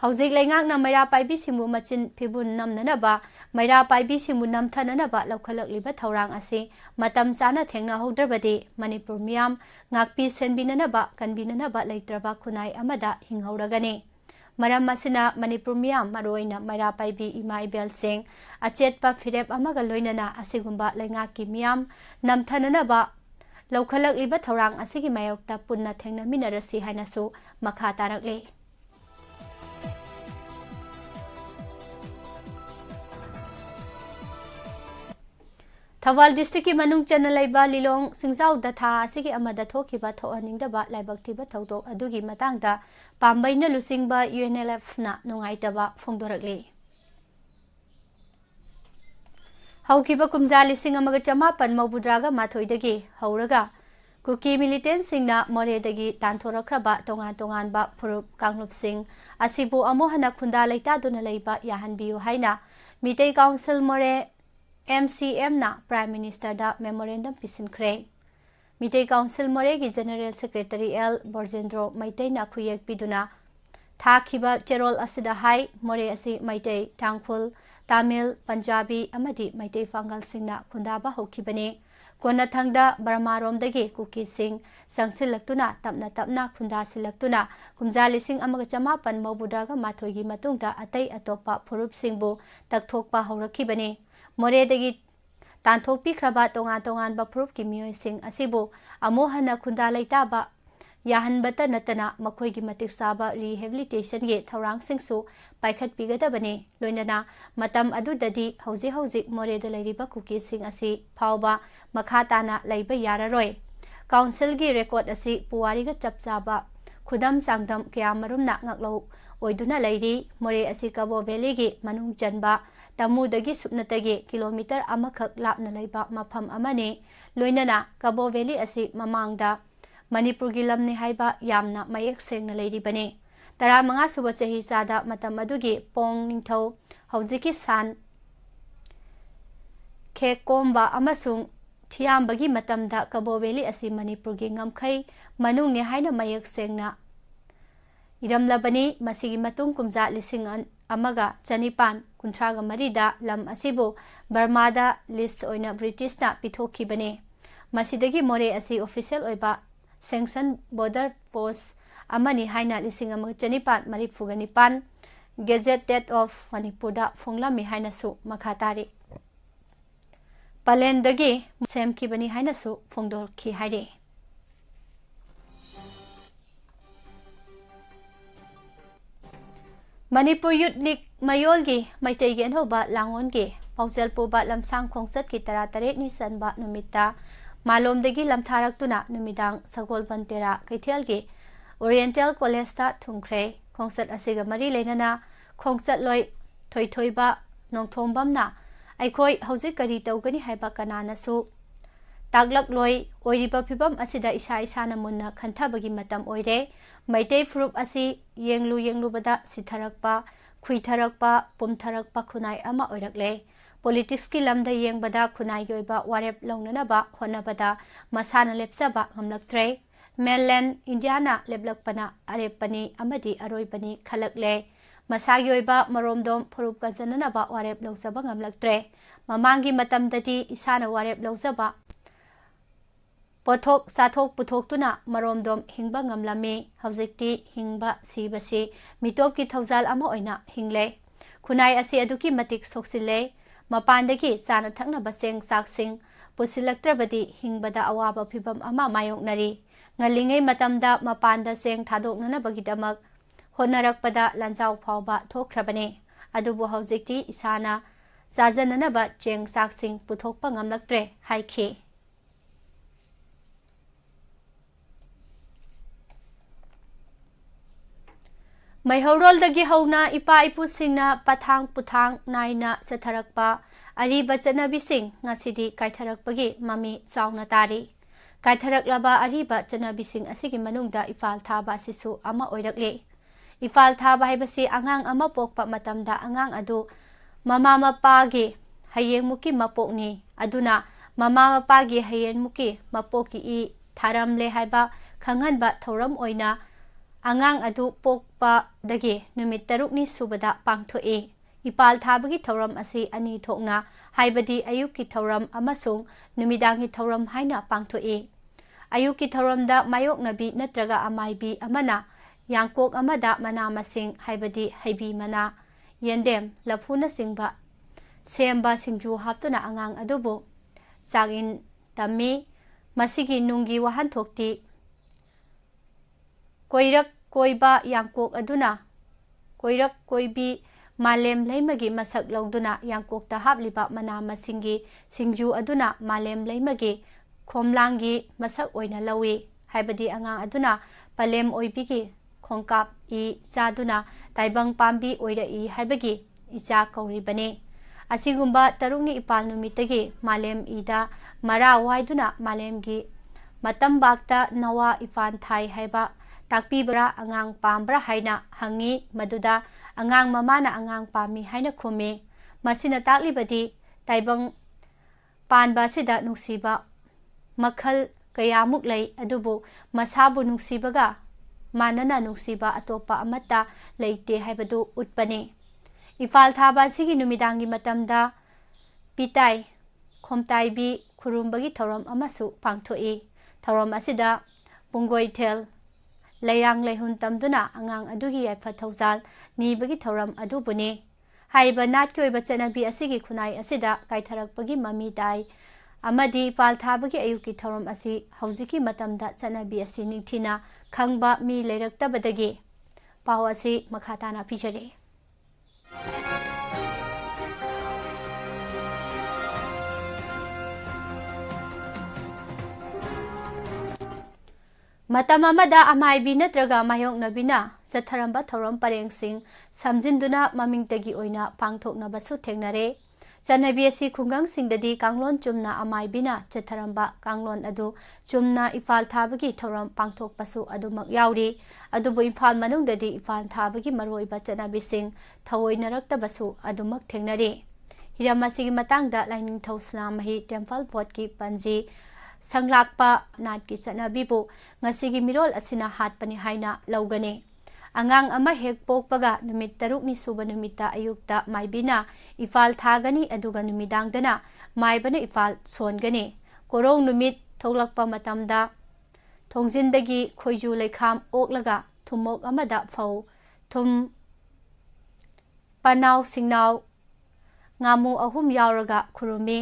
Hauzik Lengakna Maira Paibi Singbu Machin Pibun Namnanaba Maira Paibi Singbu Namthananaba Laukhalakliba Thaurang Asi Matam Chana Thengna Hodrabadi Manipur Miyam Ngakpi Senbinanaba Kanbinanaba Leitraba Khunai Amada Hinghauragani Maram Masina Manipur Miyam Maroina Maira Paibi Ima Ibel Singh Achetpa Firep Amaga Loinana Asigumba Lengaki Miyam Namthananaba Laukhalakliba Thaurang Asigi Mayokta Punna Thengna Minarasi Hainasu Makha Tarakli Thawal District ki Manung Chana Laiba Lilong Singzau Datha Asigi Amada Thokiba Thoaningdaba Laibaktiba Thodok Adugi Matangda Pambaina Lusingba UNLF na Nungaitaba Phongdorakli Haukiba Kumzali Singamaga Chamapan Maubudraga Mathoidagi Hauraga Kuki militant Singna Moredagi Tanthorakraba Tongan ba Purup Kanglup Singh Asibu Amohana Khunda Leita Duna Laiba Yahanbiu Haina Mitei Council More MCM na Prime Minister da Memorandum Pisinkre Mitei Council More gi General Secretary L Borjendro Maitei na Khuyek Piduna Thakiba Cherol Asida Hai More Asi Maitei Tangful Tamil Punjabi Amadi Maitei Fangal Singna Khundaba Hokibane Konathangda Burma dagi Kuki Singh Sangsilaktuna Tapna Khunda Silaktuna Kumjali Singh Amaga Chamapan Maubudaga Mathoigi Matungda Atai Atopa Phurup Singbu Takthokpa Haurakibane More dagi Tanthokpi Kraba Tongan ba Phurup ki Miyoi Singh Asibu Amohana Khunda Leitaba Yahanbata Natana Makhoigi Matik Saba Rehabilitation ge Thaurang Singsu Paikhat Pigadabane Loinana Matam Adudadi Hauzik More da Lairiba Kuki Singh Asi Phauba Makhatana Laiba Yararoi Council gi record asi Puwariga Chapchaba Khudam Sangdam Kyamarumna Ngaklo Oiduna Lairi More asi Cabo Valley gi Manung Chanba Tamudagi Supnatagi kilometer amakak lapna laiba mafam amani Loinana Cabo Valley asi mamangda Manipur gi lamni haiba yamna mayek sengna leiribane Tara mga suba chahi chada matam adugi Pong Ningthau Hauziki San Khekomba amasung Thiambagi matamda Cabo Valley asi Manipur gi ngamkhai manung ne haina mayek sengna Iramlabani masigi matung kumja lising amaga chanipan kuntraga marida lam asibu Burmada list oina British na pithokibane ꯃꯁꯤꯗꯒꯤ ꯃꯣꯔꯦ ꯑꯁꯤ official ꯑꯣꯏꯕ sanction border ꯄꯣꯁ ꯑꯃꯅꯤ ꯍꯥꯏꯅ 1939 ꯒꯦꯖꯦꯇꯦꯠ of ꯃꯅꯤꯄꯨꯔꯗ ꯐꯣꯡꯂꯝꯃꯤ ꯍꯥꯏꯅꯁꯨ ꯃꯈꯥ ꯇꯥꯔꯤ꯫ ꯄꯂꯦꯟꯗꯒꯤ ꯁꯦꯝꯈꯤꯕꯅꯤ ꯍꯥꯏꯅꯁꯨ ꯐꯣꯡꯗꯣꯛꯈꯤ ꯍꯥꯏꯔꯤ꯫ ꯃꯅꯤꯄꯨꯔ ꯌꯨꯠ ꯂꯤꯒ ꯃꯌꯣꯜꯒꯤ ꯃꯩꯇꯩꯒꯤ ꯑꯅꯧꯕ ꯂꯥꯡꯑꯣꯟꯒꯤ ꯄꯥꯎꯖꯦꯜ ꯄꯨꯕ ꯂꯝꯁꯥꯡ ꯈꯣꯡꯆꯠꯀꯤ 18ꯅꯤ ꯆꯟꯕ ꯅꯨꯃꯤꯠꯇ ꯃꯥꯂꯣꯝꯗꯒꯤ ꯂꯝꯊꯥꯔꯛꯇꯨꯅ ꯅꯨꯃꯤꯗꯥꯡ ꯁꯒꯣꯜꯕꯟ ꯇꯦꯔꯥ ꯀꯩꯊꯦꯜꯒꯤ ꯑꯣꯔꯤꯌꯦꯟꯇꯦꯜ ꯀꯣꯂꯦꯖꯇ ꯊꯨꯡꯈ꯭ꯔꯦ꯫ ꯈꯣꯡꯆꯠ ꯑꯁꯤꯒ ꯃꯔꯤ ꯂꯩꯅꯅ ꯈꯣꯡꯆꯠꯂꯣꯏ ꯊꯣꯏꯊꯣꯏꯕ ꯅꯣꯡꯊꯣꯝꯕꯝꯅ ꯑꯩꯈꯣꯏ ꯍꯧꯖꯤꯛ ꯀꯔꯤ ꯇꯧꯒꯅꯤ ꯍꯥꯏꯕ ꯀꯅꯥꯅꯁꯨ ꯇꯥꯛꯂꯛꯂꯣꯏ, ꯑꯣꯏꯔꯤꯕ ꯐꯤꯚꯝ ꯑꯁꯤꯗ ꯏꯁꯥꯅ ꯃꯨꯟꯅ ꯈꯟꯊꯕꯒꯤ ꯃꯇꯝ ꯑꯣꯏꯔꯦ꯫ ꯃꯩꯇꯩ ꯐꯨꯔꯨꯞ ꯑꯁꯤ ꯌꯦꯡꯂꯨꯕꯗ ꯁꯤꯊꯔꯛꯄ, ꯈꯨꯏꯊꯔꯛꯄ, ꯄꯨꯝꯊꯔꯛꯄ ꯈꯨꯟꯅꯥꯏ ꯑꯃ ꯑꯣꯏꯔꯛꯂꯦ꯫ ꯄꯣꯂꯤꯇꯤꯛꯁꯀꯤ ꯂꯝꯗ ꯌꯦꯡꯕꯗ ꯈꯨꯟꯅꯥꯏꯒꯤ ꯑꯣꯏꯕ ꯋꯥꯔꯦꯞ ꯂꯧꯅꯅꯕ ꯍꯣꯠꯅꯕꯗ ꯃꯁꯥꯅ ꯂꯦꯞꯆꯕ ꯉꯝꯂꯛꯇ꯭ꯔꯦ꯫ ꯃꯦꯟꯂꯦꯟꯗ ꯏꯟꯗꯤꯌꯥꯅ ꯂꯦꯞꯂꯛꯄꯅ ꯑꯔꯦꯞꯄꯅꯤ ꯑꯃꯗꯤ ꯑꯔꯣꯏꯕꯅꯤ ꯈꯜꯂꯛꯂꯦ꯫ ꯃꯁꯥꯒꯤ ꯑꯣꯏꯕ ꯃꯔꯣꯝꯗꯣꯝ ꯐꯨꯔꯨꯞ ꯀꯟꯖꯅꯅꯕ ꯋꯥꯔꯦꯞ ꯂꯧꯖꯕ ꯉꯝꯂꯛꯇ꯭ꯔꯦ꯫ ꯃꯃꯥꯡꯒꯤ ꯃꯇꯝꯗꯗꯤ ꯏꯁꯥꯅ ꯋꯥꯔꯦꯞ ꯂꯧꯖꯕ, ꯄꯣꯠꯊꯣꯛ ꯆꯥꯊꯣꯛ ꯄꯨꯊꯣꯛꯇꯨꯅ ꯃꯔꯣꯝꯗꯣꯝ ꯍꯤꯡꯕ ꯉꯝꯂꯝꯃꯤ꯫ ꯍꯧꯖꯤꯛꯇꯤ ꯍꯤꯡꯕ ꯁꯤꯕꯁꯤ ꯃꯤꯇꯣꯞꯀꯤ ꯊꯧꯖꯥꯜ ꯑꯃ ꯑꯣꯏꯅ ꯍꯤꯡꯂꯦ꯫ ꯈꯨꯟꯅꯥꯏ ꯑꯁꯤ ꯑꯗꯨꯛꯀꯤ ꯃꯇꯤꯛ ꯁꯣꯛꯆꯤꯜꯂꯦ꯫ ꯃꯄꯥꯟꯗꯒꯤ ꯆꯥꯅ ꯊꯛꯅꯕ ꯆꯦꯡ ꯆꯥꯛꯁꯤꯡ ꯄꯨꯁꯤꯜꯂꯛꯇ꯭ꯔꯕꯗꯤ ꯍꯤꯡꯕꯗ ꯑꯋꯥꯕ ꯐꯤꯚꯝ ꯑꯃ ꯃꯥꯌꯣꯛꯅꯔꯤ꯫ ꯉꯜꯂꯤꯉꯩ ꯃꯇꯝꯗ ꯃꯄꯥꯟꯗ ꯆꯦꯡ ꯊꯥꯗꯣꯛꯅꯅꯕꯒꯤꯗꯃꯛ ꯍꯣꯠꯅꯔꯛꯄꯗ ꯂꯥꯟꯖꯥꯎ ꯐꯥꯎꯕ ꯊꯣꯛꯈ꯭ꯔꯕꯅꯤ꯫ ꯑꯗꯨꯕꯨ ꯍꯧꯖꯤꯛꯇꯤ ꯏꯁꯥꯅ ꯆꯥꯖꯅꯅꯕ ꯆꯦꯡ ꯆꯥꯛꯁꯤꯡ ꯄꯨꯊꯣꯛꯄ ꯉꯝꯂꯛꯇ꯭ꯔꯦ ꯍꯥꯏꯈꯤ꯫ ꯃꯩꯍꯧꯔꯣꯜꯗꯒꯤ ꯍꯧꯅ ꯏꯄꯥ-ꯏꯄꯨꯁꯤꯡꯅ ꯄꯊꯥꯡ ꯄꯨꯊꯥꯡ ꯅꯥꯏꯅ ꯆꯠꯊꯔꯛꯄ ꯑꯔꯤꯕ ꯆꯠꯅꯕꯤꯁꯤꯡ ꯉꯁꯤꯗꯤ ꯀꯥꯏꯊꯔꯛꯄꯒꯤ ꯃꯃꯤ ꯆꯥꯎꯅ ꯇꯥꯔꯤ꯫ ꯀꯥꯏꯊꯔꯛꯂꯕ ꯑꯔꯤꯕ ꯆꯠꯅꯕꯤꯁꯤꯡ ꯑꯁꯤꯒꯤ ꯃꯅꯨꯡꯗ ꯏꯐꯥꯜ ꯊꯥꯕ ꯑꯁꯤꯁꯨ ꯑꯃ ꯑꯣꯏꯔꯛꯂꯤ꯫ ꯏꯐꯥꯜ ꯊꯥꯕ ꯍꯥꯏꯕꯁꯤ ꯑꯉꯥꯡ ꯑꯃ ꯄꯣꯛꯄ ꯃꯇꯝꯗ ꯑꯉꯥꯡ ꯑꯗꯨ ꯃꯃꯥ ꯃꯄꯥꯒꯤ ꯍꯌꯦꯡꯃꯨꯛꯀꯤ ꯃꯄꯣꯛꯅꯤ, ꯑꯗꯨꯅ ꯃꯃꯥ ꯃꯄꯥꯒꯤ ꯍꯌꯦꯡꯃꯨꯛꯀꯤ ꯃꯄꯣꯛꯀꯤ ꯏ ꯊꯥꯔꯝꯂꯦ ꯍꯥꯏꯕ ꯈꯪꯍꯟꯕ ꯊꯧꯔꯝ ꯑꯣꯏꯅ ꯑꯉꯥꯡ ꯑꯗꯨ ꯄꯣꯛꯄꯗꯒꯤ ꯅꯨꯃꯤꯠ 6ꯅꯤ ꯁꯨꯕꯗ ꯄꯥꯡꯊꯣꯛꯏ꯫ ꯏꯄꯥꯜ ꯊꯥꯕꯒꯤ ꯊꯧꯔꯝ ꯑꯁꯤ ꯑꯅꯤ ꯊꯣꯛꯅ, ꯍꯥꯏꯕꯗꯤ ꯑꯌꯨꯛꯀꯤ ꯊꯧꯔꯝ ꯑꯃꯁꯨꯡ ꯅꯨꯃꯤꯗꯥꯡꯒꯤ ꯊꯧꯔꯝ ꯍꯥꯏꯅ ꯄꯥꯡꯊꯣꯛꯏ꯫ ꯑꯌꯨꯛꯀꯤ ꯊꯧꯔꯝꯗ ꯃꯥꯌꯣꯛꯅꯕꯤ ꯅꯠꯇ꯭ꯔꯒ ꯑꯃꯥꯏꯕꯤ ꯑꯃꯅ ꯌꯥꯡꯀꯣꯛ ꯑꯃꯗ ꯃꯅꯥ-ꯃꯁꯤꯡ ꯍꯥꯏꯕꯗꯤ ꯍꯩꯕꯤ ꯃꯅꯥ, ꯌꯦꯟꯗꯦꯝ, ꯂꯐꯨꯅꯆꯤꯡꯕ ꯁꯦꯝꯕ ꯁꯤꯡꯖꯨ ꯍꯥꯞꯇꯨꯅ ꯑꯉꯥꯡ ꯑꯗꯨꯕꯨ ꯆꯥꯛꯏꯟ ꯇꯝꯃꯤ꯫ ꯃꯁꯤꯒꯤ ꯅꯨꯡꯒꯤ ꯋꯥꯍꯟꯊꯣꯛꯇꯤ ꯀꯣꯏꯔꯛ ꯀꯣꯏꯕ ꯌꯥꯡꯀꯣꯛ ꯑꯗꯨꯅ ꯀꯣꯏꯔꯛ ꯀꯣꯏꯕꯤ ꯃꯥꯂꯦꯝ ꯂꯩꯃꯒꯤ ꯃꯁꯛ ꯂꯧꯗꯨꯅ ꯌꯥꯡꯀꯣꯛꯇ ꯍꯥꯞꯂꯤꯕ ꯃꯅꯥ-ꯃꯁꯤꯡꯒꯤ ꯁꯤꯡꯖꯨ ꯑꯗꯨꯅ ꯃꯥꯂꯦꯝ ꯂꯩꯃꯒꯤ ꯈꯣꯝꯂꯥꯡꯒꯤ ꯃꯁꯛ ꯑꯣꯏꯅ ꯂꯧꯏ, ꯍꯥꯏꯕꯗꯤ ꯑꯉꯥꯡ ꯑꯗꯨꯅ ꯄꯂꯦꯝ ꯑꯣꯏꯕꯤꯒꯤ ꯈꯣꯡꯀꯥꯞ ꯏ ꯆꯥꯗꯨꯅ ꯇꯥꯏꯕꯪ ꯄꯥꯝꯕꯤ ꯑꯣꯏꯔꯛꯏ ꯍꯥꯏꯕꯒꯤ ꯏꯆꯥ ꯀꯧꯔꯤꯕꯅꯤ꯫ ꯑꯁꯤꯒꯨꯝꯕ 3ꯅꯤ ꯏꯄꯥꯜ ꯅꯨꯃꯤꯠꯇꯒꯤ ꯃꯥꯂꯦꯝ ꯏꯗ ꯃꯔꯥ ꯋꯥꯏꯗꯨꯅ ꯃꯥꯂꯦꯝꯒꯤ ꯃꯇꯝꯕꯥꯛꯇ ꯅꯋꯥ ꯏꯐꯥꯟ ꯊꯥꯏ ꯍꯥꯏꯕ ꯇꯥꯛꯄꯤꯕ꯭ꯔꯥ, ꯑꯉꯥꯡ ꯄꯥꯝꯕ꯭ꯔꯥ ꯍꯥꯏꯅ ꯍꯪꯉꯤ꯫ ꯃꯗꯨꯗ ꯑꯉꯥꯡ ꯃꯃꯥꯅ ꯑꯉꯥꯡ ꯄꯥꯝꯃꯤ ꯍꯥꯏꯅ ꯈꯨꯝꯃꯤ꯫ ꯃꯁꯤꯅ ꯇꯥꯛꯂꯤꯕꯗꯤ ꯇꯥꯏꯕꯪ ꯄꯥꯟꯕ ꯑꯁꯤꯗ ꯅꯨꯡꯁꯤꯕ ꯃꯈꯜ ꯀꯌꯥꯃꯨꯛ ꯂꯩ, ꯑꯗꯨꯕꯨ ꯃꯁꯥꯕꯨ ꯅꯨꯡꯁꯤꯕꯒ ꯃꯥꯟꯅꯅ ꯅꯨꯡꯁꯤꯕ ꯑꯇꯣꯞꯄ ꯑꯃꯠꯇ ꯂꯩꯇꯦ ꯍꯥꯏꯕꯗꯨ ꯎꯠꯄꯅꯤ꯫ ꯏꯐꯥꯜ ꯊꯥꯕ ꯑꯁꯤꯒꯤ ꯅꯨꯃꯤꯗꯥꯡꯒꯤ ꯃꯇꯝꯗ ꯄꯤꯇꯥꯏ ꯈꯣꯝꯇꯥꯏꯕꯤ ꯈꯨꯔꯨꯝꯕꯒꯤ ꯊꯧꯔꯝ ꯑꯃꯁꯨ ꯄꯥꯡꯊꯣꯛꯏ꯫ ꯊꯧꯔꯝ ꯑꯁꯤꯗ ꯄꯨꯡꯒꯣꯏꯊꯦꯜ ꯂꯩꯔꯥꯡ ꯂꯩꯍꯨꯟ ꯇꯝꯗꯨꯅ ꯑꯉꯥꯡ ꯑꯗꯨꯒꯤ ꯌꯥꯏꯐ ꯊꯧꯖꯥꯜ ꯅꯤꯕꯒꯤ ꯊꯧꯔꯝ ꯑꯗꯨꯕꯨꯅꯤ꯫ ꯍꯥꯏꯔꯤꯕ ꯅꯥꯠꯀꯤ ꯑꯣꯏꯕ ꯆꯠꯅꯕꯤ ꯑꯁꯤꯒꯤ ꯈꯨꯟꯅꯥꯏ ꯑꯁꯤꯗ ꯀꯥꯏꯊꯔꯛꯄꯒꯤ ꯃꯃꯤ ꯇꯥꯏ ꯑꯃꯗꯤ ꯏꯄꯥꯜ ꯊꯥꯕꯒꯤ ꯑꯌꯨꯛꯀꯤ ꯊꯧꯔꯝ ꯑꯁꯤ ꯍꯧꯖꯤꯛꯀꯤ ꯃꯇꯝꯗ ꯆꯠꯅꯕꯤ ꯑꯁꯤ ꯅꯤꯡꯊꯤꯅ ꯈꯪꯕ ꯃꯤ ꯂꯩꯔꯛꯇꯕꯗꯒꯤ꯫ ꯄꯥꯎ ꯑꯁꯤ ꯃꯈꯥ ꯇꯥꯅ ꯄꯤꯖꯔꯤ꯫ ꯃꯇꯝ ꯑꯃꯗ ꯑꯃꯥꯏꯕꯤ ꯅꯠꯇ꯭ꯔꯒ ꯃꯥꯌꯣꯛꯅꯕꯤꯅ ꯆꯠꯊꯔꯝꯕ ꯊꯧꯔꯝ ꯄꯔꯦꯡꯁꯤꯡ ꯁꯝꯖꯤꯟꯗꯨꯅ ꯃꯃꯤꯡꯇꯒꯤ ꯑꯣꯏꯅ ꯄꯥꯡꯊꯣꯛꯅꯕꯁꯨ ꯊꯦꯡꯅꯔꯦ꯫ ꯆꯠꯅꯕꯤ ꯑꯁꯤ ꯈꯨꯡꯒꯪꯁꯤꯡꯗꯗꯤ ꯀꯥꯡꯂꯣꯟ ꯆꯨꯝꯅ ꯑꯃꯥꯏꯕꯤꯅ ꯆꯠꯊꯔꯝꯕ ꯀꯥꯡꯂꯣꯟ ꯑꯗꯨ ꯆꯨꯝꯅ ꯏꯐꯥꯜ ꯊꯥꯕꯒꯤ ꯊꯧꯔꯝ ꯄꯥꯡꯊꯣꯛꯄꯁꯨ ꯑꯗꯨꯃꯛ ꯌꯥꯎꯔꯤ꯫ ꯑꯗꯨꯕꯨ ꯏꯝꯐꯥꯜ ꯃꯅꯨꯡꯗꯗꯤ ꯏꯐꯥꯜ ꯊꯥꯕꯒꯤ ꯃꯔꯨꯑꯣꯏꯕ ꯆꯠꯅꯕꯤꯁꯤꯡ ꯊꯑꯣꯏꯅꯔꯛꯇꯕꯁꯨ ꯑꯗꯨꯃꯛ ꯊꯦꯡꯅꯔꯤ꯫ ꯍꯤꯔꯝ ꯑꯁꯤꯒꯤ ꯃꯇꯥꯡꯗ ꯂꯥꯏꯅꯤꯡꯊꯧ ꯁꯅꯥꯃꯍꯤ ꯇꯦꯝꯄꯜ ꯕꯣꯔꯗꯀꯤ ꯄꯟꯖꯤ ꯁꯪꯂꯥꯛꯄ ꯅꯥꯠꯀꯤ ꯆꯠꯅꯕꯤꯕꯨ ꯉꯁꯤꯒꯤ ꯃꯤꯔꯣꯜ ꯑꯁꯤꯅ ꯍꯥꯠꯄꯅꯤ ꯍꯥꯏꯅ ꯂꯧꯒꯅꯤ꯫ ꯑꯉꯥꯡ ꯑꯃ ꯍꯦꯛ ꯄꯣꯛꯄꯒ ꯅꯨꯃꯤꯠ 6ꯅꯤ ꯁꯨꯕ ꯅꯨꯃꯤꯠꯇ ꯑꯌꯨꯛꯇ ꯃꯥꯏꯕꯤꯅ ꯏꯐꯥꯜ ꯊꯥꯒꯅꯤ, ꯑꯗꯨꯒ ꯅꯨꯃꯤꯗꯥꯡꯗꯅ ꯃꯥꯏꯕꯅ ꯏꯐꯥꯜ ꯁꯣꯟꯒꯅꯤ꯫ ꯀꯣꯔꯧ ꯅꯨꯃꯤꯠ ꯊꯣꯛꯂꯛꯄ ꯃꯇꯝꯗ ꯊꯣꯡꯖꯤꯟꯗꯒꯤ ꯈꯣꯏꯖꯨ ꯂꯩꯈꯥꯝ ꯑꯣꯛꯂꯒ ꯊꯨꯝꯃꯣꯛ ꯑꯃꯗ ꯐꯧ ꯊꯨꯝ ꯄꯅꯥꯎ ꯁꯤꯡꯅꯥꯎ ꯉꯥꯃꯨ 3 ꯌꯥꯎꯔꯒ ꯈꯨꯔꯨꯝꯃꯤ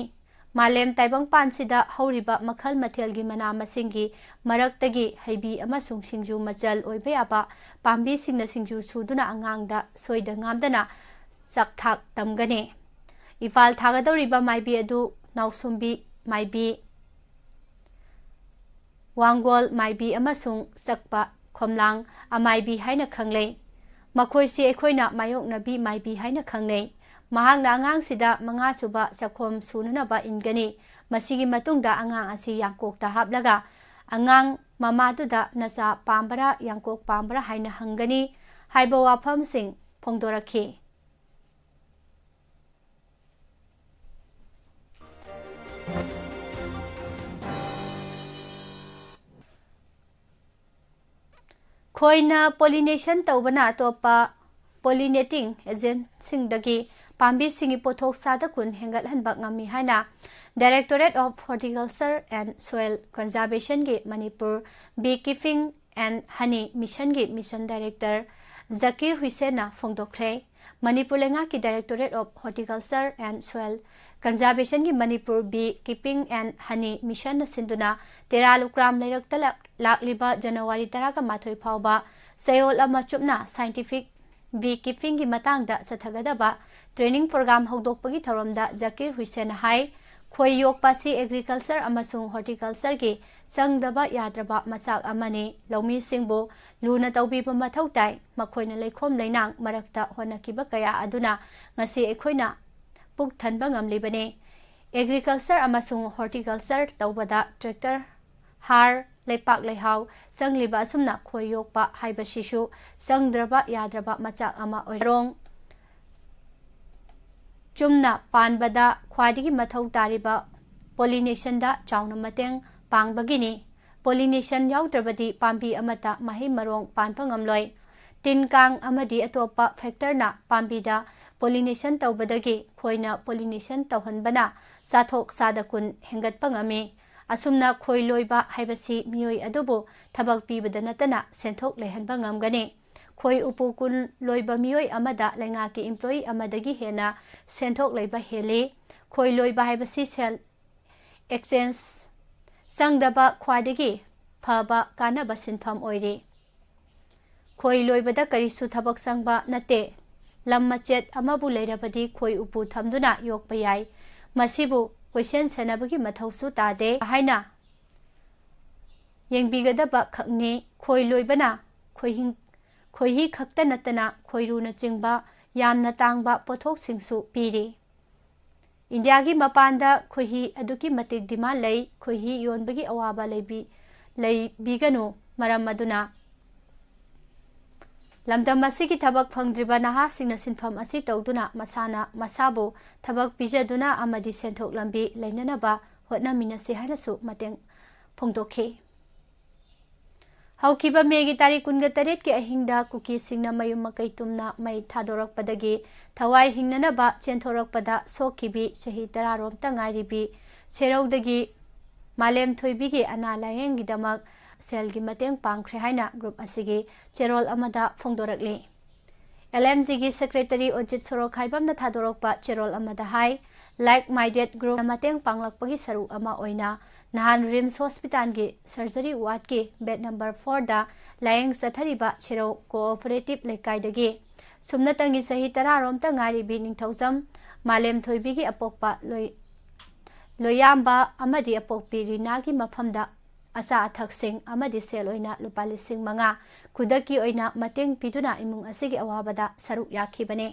ꯃꯥꯂꯦꯝ ꯇꯥꯏꯕꯪꯄꯥꯟꯁꯤꯗ ꯍꯧꯔꯤꯕ ꯃꯈꯜ ꯃꯊꯦꯜꯒꯤ ꯃꯅꯥ ꯃꯁꯤꯡꯒꯤ ꯃꯔꯛꯇꯒꯤ ꯍꯩꯕꯤ ꯑꯃꯁꯨꯡ ꯁꯤꯡꯖꯨ ꯃꯆꯜ ꯑꯣꯏꯕ ꯌꯥꯕ ꯄꯥꯝꯕꯤꯁꯤꯡꯅ ꯁꯤꯡꯖꯨ ꯁꯨꯗꯨꯅ ꯑꯉꯥꯡꯗ ꯁꯣꯏꯗ ꯉꯥꯝꯗꯅ ꯆꯥꯛꯊꯥꯛ ꯇꯝꯒꯅꯤ ꯏꯐꯥꯜ ꯊꯥꯒꯗꯧꯔꯤꯕ ꯃꯥꯏꯕꯤ ꯑꯗꯨ ꯅꯥꯎꯁꯨꯝꯕꯤ ꯃꯥꯏꯕꯤ ꯋꯥꯡꯒꯣꯜ ꯃꯥꯏꯕꯤ ꯑꯃꯁꯨꯡ ꯆꯛꯄ ꯈꯣꯝꯂꯥꯡ ꯑꯃꯥꯏꯕꯤ ꯍꯥꯏꯅ ꯈꯪꯅꯩ ꯃꯈꯣꯏꯁꯤ ꯑꯩꯈꯣꯏꯅ ꯃꯥꯌꯣꯛꯅꯕꯤ ꯃꯥꯏꯕꯤ ꯍꯥꯏꯅ ꯈꯪꯅꯩ ꯃꯍꯥꯛꯅ ꯑꯉꯥꯡꯁꯤꯗ 5 ꯁꯨꯕ ꯆꯥꯛꯈꯣꯝ ꯁꯨꯅꯅꯕ ꯏꯟꯒꯅꯤ ꯃꯁꯤꯒꯤ ꯃꯇꯨꯡꯗ ꯑꯉꯥꯡ ꯑꯁꯤ ꯌꯥꯡꯀꯣꯛꯇ ꯍꯥꯞꯂꯒ ꯑꯉꯥꯡ ꯃꯃꯥꯗꯨꯗ ꯅꯆꯥ ꯄꯥꯝꯕꯔꯥ ꯌꯥꯡꯀꯣꯛ ꯄꯥꯝꯕꯔꯥ ꯍꯥꯏꯅ ꯍꯪꯒꯅꯤ ꯍꯥꯏꯕ ꯋꯥꯐꯝꯁꯤꯡ ꯐꯣꯡꯗꯣꯔꯛꯈꯤ ꯈꯣꯏꯅ ꯄꯣꯂꯤꯅꯦꯁꯟ ꯇꯧꯕꯅ ꯑꯇꯣꯞꯄ ꯄꯣꯂꯤꯅꯦꯇꯤꯡ ꯑꯦꯖꯦꯟꯠꯁꯤꯡꯗꯒꯤ ꯄꯥꯝꯕꯤꯁꯤꯡꯒꯤ ꯄꯣꯠꯊꯣꯛ ꯆꯥꯗ-ꯀꯨꯟ ꯍꯦꯟꯒꯠꯍꯟꯕ ꯉꯝꯃꯤ ꯍꯥꯏꯅ directorate of horticulture and soil ꯀꯟꯖꯔꯕꯦꯁꯟꯒꯤ Manipur bee keeping and honey ꯃꯤꯁꯟꯒꯤ ꯃꯤꯁꯟ ꯗꯥꯏꯔꯦꯛꯇꯔ ꯖꯀꯤꯔ ꯍꯨꯏꯁꯦꯟꯅ ꯐꯣꯡꯗꯣꯛꯈ꯭ꯔꯦ ꯃꯅꯤꯄꯨꯔ ꯂꯩꯉꯥꯛꯀꯤ directorate of horticulture and soil ꯀꯟꯖꯔꯕꯦꯁꯟꯒꯤ Manipur bee keeping and honey ꯃꯤꯁꯟꯅ ꯁꯤꯟꯗꯨꯅ ꯇꯦꯔꯥ ꯂꯨꯀ꯭ꯔꯥꯝ ꯂꯩꯔꯛꯇ ꯂꯥꯛꯂꯤꯕ ꯖꯅꯋꯥꯔꯤ 12 ꯐꯥꯎꯕ ꯆꯌꯣꯜ ꯑꯃ ꯆꯨꯞꯅ ꯁꯥꯏꯟꯇꯤꯐꯤꯛ ꯕꯤ ꯀꯤꯄꯤꯡꯒꯤ ꯃꯇꯥꯡꯗ ꯆꯠꯊꯒꯗꯕ ꯇ꯭ꯔꯦꯅꯤꯡ ꯄ꯭ꯔꯣꯒ꯭ꯔꯥꯝ ꯍꯧꯗꯣꯛꯄꯒꯤ ꯊꯧꯔꯝꯗ ꯖꯀꯤꯔ ꯍꯨꯏꯁꯦꯟꯅ ꯍꯥꯏ ꯈꯣꯏ ꯌꯣꯛꯄ ꯑꯁꯤ ꯑꯦꯒ꯭ꯔꯤꯀꯜꯆꯔ ꯑꯃꯁꯨꯡ ꯍꯣꯔꯇꯤꯀꯜꯆꯔꯒꯤ ꯆꯪꯗꯕ ꯌꯥꯗ꯭ꯔꯕ ꯃꯆꯥꯛ ꯑꯃꯅꯤ ꯂꯧꯃꯤꯁꯤꯡꯕꯨ ꯂꯨꯅ ꯇꯧꯕꯤꯕ ꯃꯊꯧ ꯇꯥꯏ ꯃꯈꯣꯏꯅ ꯂꯩꯈꯣꯝ ꯂꯩꯅꯥꯡ ꯃꯔꯛꯇ ꯍꯣꯠꯅꯈꯤꯕ ꯀꯌꯥ ꯑꯗꯨꯅ ꯉꯁꯤ ꯑꯩꯈꯣꯏꯅ ꯄꯨꯛ ꯊꯟꯕ ꯉꯝꯂꯤꯕꯅꯤ ꯑꯦꯒ꯭ꯔꯤꯀꯜꯆꯔ ꯑꯃꯁꯨꯡ ꯍꯣꯔꯇꯤꯀꯜꯆꯔ ꯇꯧꯕꯗ ꯇ꯭ꯔꯦꯛꯇꯔ ꯍꯥꯔ ꯂꯩꯄꯥꯛ ꯂꯩꯍꯥꯎ ꯆꯪꯂꯤꯕ ꯑꯁꯨꯝꯅ ꯈꯣꯏ ꯌꯣꯛꯄ ꯍꯥꯏꯕꯁꯤꯁꯨ ꯆꯪꯗ꯭ꯔꯕ ꯌꯥꯗ꯭ꯔꯕ ꯃꯆꯥꯛ ꯑꯃ ꯑꯣꯏꯔꯣꯡ ꯆꯨꯝꯅ ꯄꯥꯟꯕꯗ ꯈ꯭ꯋꯥꯏꯗꯒꯤ ꯃꯊꯧ ꯇꯥꯔꯤꯕ ꯄꯣꯂꯤꯅꯦꯁꯟꯗ ꯆꯥꯎꯅ ꯃꯇꯦꯡ ꯄꯥꯡꯕꯒꯤꯅꯤ ꯄꯣꯂꯤꯅꯦꯁꯟ ꯌꯥꯎꯗ꯭ꯔꯕꯗꯤ ꯄꯥꯝꯕꯤ ꯑꯃꯠꯇ ꯃꯍꯩ ꯃꯔꯣꯡ ꯄꯥꯟꯕ ꯉꯝꯂꯣꯏ ꯇꯤꯟ ꯀꯥꯡ ꯑꯃꯗꯤ ꯑꯇꯣꯞꯄ ꯐꯦꯛꯇꯔꯅ ꯄꯥꯝꯕꯤꯗ ꯄꯣꯂꯤꯅꯦꯁꯟ ꯇꯧꯕꯗꯒꯤ ꯈꯣꯏꯅ ꯄꯣꯂꯤꯅꯦꯁꯟ ꯇꯧꯍꯟꯕꯅ ꯆꯥꯊꯣꯛ ꯆꯥꯗ-ꯀꯨꯟ ꯍꯦꯟꯒꯠꯄ ꯉꯝꯃꯤ ꯑꯁꯨꯝꯅ ꯈꯣꯏ ꯂꯣꯏꯕ ꯍꯥꯏꯕꯁꯤ ꯃꯤꯑꯣꯏ ꯑꯗꯨꯕꯨ ꯊꯕꯛ ꯄꯤꯕꯗ ꯅꯠꯇꯅ ꯁꯦꯟꯊꯣꯛ ꯂꯩꯍꯟꯕ ꯉꯝꯒꯅꯤ ꯈꯣꯏ ꯎꯄꯨ ꯀꯨꯟ ꯂꯣꯏꯕ ꯃꯤꯑꯣꯏ ꯑꯃꯗ ꯂꯩꯉꯥꯛꯀꯤ ꯏꯝꯄ꯭ꯂꯣꯌꯤ ꯑꯃꯗꯒꯤ ꯍꯦꯟꯅ ꯁꯦꯟꯊꯣꯛ ꯂꯩꯕ ꯍꯦꯜꯂꯤ ꯈꯣꯏ ꯂꯣꯏꯕ ꯍꯥꯏꯕꯁꯤ ꯁꯦꯜ ꯑꯦꯛꯁꯆꯦꯟꯖ ꯆꯪꯗꯕ ꯈ꯭ꯋꯥꯏꯗꯒꯤ ꯐꯕ ꯀꯥꯟꯅꯕ ꯁꯤꯟꯐꯝ ꯑꯣꯏꯔꯤ ꯈꯣꯏ ꯂꯣꯏꯕꯗ ꯀꯔꯤꯁꯨ ꯊꯕꯛ ꯆꯪꯕ ꯅꯠꯇꯦ ꯂꯝ ꯃꯆꯦꯠ ꯑꯃꯕꯨ ꯂꯩꯔꯕꯗꯤ ꯈꯣꯏ ꯎꯄꯨ ꯊꯝꯗꯨꯅ ꯌꯣꯛꯄ ꯌꯥꯏ ꯃꯁꯤꯕꯨ ꯀꯣꯏꯁꯦꯟ ꯁꯦꯟꯅꯕꯒꯤ ꯃꯊꯧꯁꯨ ꯇꯥꯗꯦ ꯍꯥꯏꯅ ꯌꯦꯡꯕꯤꯒꯗꯕ ꯈꯛꯅꯤ ꯈꯣꯏ ꯂꯣꯏꯕꯅ ꯈꯣꯏꯍꯤ ꯈꯛꯇ ꯅꯠꯇꯅ ꯈꯣꯏꯔꯨꯅꯆꯤꯡꯕ ꯌꯥꯝꯅ ꯇꯥꯡꯕ ꯄꯣꯠꯊꯣꯛꯁꯤꯡꯁꯨ ꯄꯤꯔꯤ ꯏꯟꯗꯤꯌꯥꯒꯤ ꯃꯄꯥꯟꯗ ꯈꯣꯏꯍꯤ ꯑꯗꯨꯛꯀꯤ ꯃꯇꯤꯛ ꯗꯤꯃꯥꯟ ꯂꯩ ꯈꯣꯏꯍꯤ ꯌꯣꯟꯕꯒꯤ ꯑꯋꯥꯕ ꯂꯩꯕꯤꯒꯅꯨ ꯃꯔꯝ ꯑꯗꯨꯅ ꯂꯝꯗꯝ ꯑꯁꯤꯒꯤ ꯊꯕꯛ ꯐꯪꯗ꯭ꯔꯤꯕ ꯅꯍꯥꯁꯤꯡꯅ ꯁꯤꯟꯐꯝ ꯑꯁꯤ ꯇꯧꯗꯨꯅ ꯃꯁꯥꯅ ꯃꯁꯥꯕꯨ ꯊꯕꯛ ꯄꯤꯖꯗꯨꯅ ꯑꯃꯗꯤ ꯁꯦꯟꯊꯣꯛ ꯂꯝꯕꯤ ꯂꯩꯅꯅꯕ ꯍꯣꯠꯅꯃꯤꯟꯅꯁꯤ ꯍꯥꯏꯅꯁꯨ ꯃꯇꯦꯡ ꯐꯣꯡꯗꯣꯛꯈꯤ ꯍꯧꯈꯤꯕ ꯃꯦꯒꯤ ꯇꯥꯔꯤꯛ 28ꯀꯤ ꯑꯍꯤꯡꯗ ꯀꯨꯀꯤꯁꯤꯡꯅ ꯃꯌꯨꯝ ꯃꯀꯩ ꯇꯨꯝꯅ ꯃꯩ ꯊꯥꯗꯣꯔꯛꯄꯗꯒꯤ ꯊꯋꯥꯏ ꯍꯤꯡꯅꯅꯕ ꯆꯦꯟꯊꯣꯔꯛꯄꯗ ꯁꯣꯛꯈꯤꯕꯤ ꯆꯍꯤ 10 ꯔꯣꯝꯇ ꯉꯥꯏꯔꯤꯕꯤ ꯁꯦꯔꯧꯗꯒꯤ ꯃꯥꯂꯦꯝ ꯊꯣꯏꯕꯤꯒꯤ ꯑꯅꯥ ꯂꯥꯌꯦꯡꯒꯤꯗꯃꯛ ꯁꯦꯜꯒꯤ ꯃꯇꯦꯡ ꯄꯥꯡꯈ꯭ꯔꯦ ꯍꯥꯏꯅ ꯒ꯭ꯔꯨꯞ ꯑꯁꯤꯒꯤ ꯆꯦꯔꯣꯜ ꯑꯃꯗ ꯐꯣꯡꯗꯣꯔꯛꯂꯤ LMGꯒꯤ ꯁꯦꯀ꯭ꯔꯦꯇꯔꯤ ꯑꯣꯖꯤꯠ ꯁꯣꯔꯣꯛꯈꯥꯏꯕꯝꯅ ꯊꯥꯗꯣꯔꯛꯄ ꯆꯦꯔꯣꯜ ꯑꯃꯗ ꯍꯥꯏ ꯂꯥꯏꯛ ꯃꯥꯏꯟꯗꯦꯗ ꯒ꯭ꯔꯨꯞꯅ ꯃꯇꯦꯡ ꯄꯥꯡꯂꯛꯄꯒꯤ ꯁꯔꯨꯛ ꯑꯃ ꯑꯣꯏꯅ ꯅꯍꯥꯟ ꯔꯤꯝꯁ ꯍꯣꯁꯄꯤꯇꯥꯜꯒꯤ ꯁꯔꯖꯔꯤ ꯋꯥꯔꯗꯀꯤ ꯕꯦꯗ ꯅꯝꯕꯔ 4ꯗ ꯂꯥꯌꯦꯡ ꯆꯠꯊꯔꯤꯕ ꯁꯦꯔꯧ ꯀꯣꯑꯣꯄꯔꯦꯇꯤꯕ ꯂꯩꯀꯥꯏꯗꯒꯤ ꯁꯨꯞꯅꯇꯪꯒꯤ ꯆꯍꯤ 10 ꯔꯣꯝꯇ ꯉꯥꯏꯔꯤꯕꯤ ꯅꯤꯡꯊꯧꯖꯝ ꯃꯥꯂꯦꯝ ꯊꯣꯏꯕꯤꯒꯤ ꯑꯄꯣꯛꯄ ꯂꯣꯌꯥꯝꯕ ꯑꯃꯗꯤ ꯑꯄꯣꯛꯄꯤ ꯔꯤꯅꯥꯒꯤ ꯃꯐꯝꯗ ꯑꯆꯥ ꯑꯊꯛꯁꯤꯡ ꯑꯃꯗꯤ ꯁꯦꯜ ꯑꯣꯏꯅ ꯂꯨꯄꯥ 5,000 ꯈꯨꯗꯛꯀꯤ ꯑꯣꯏꯅ ꯃꯇꯦꯡ ꯄꯤꯗꯨꯅ ꯏꯃꯨꯡ ꯑꯁꯤꯒꯤ ꯑꯋꯥꯕꯗ ꯁꯔꯨꯛ ꯌꯥꯈꯤꯕꯅꯤ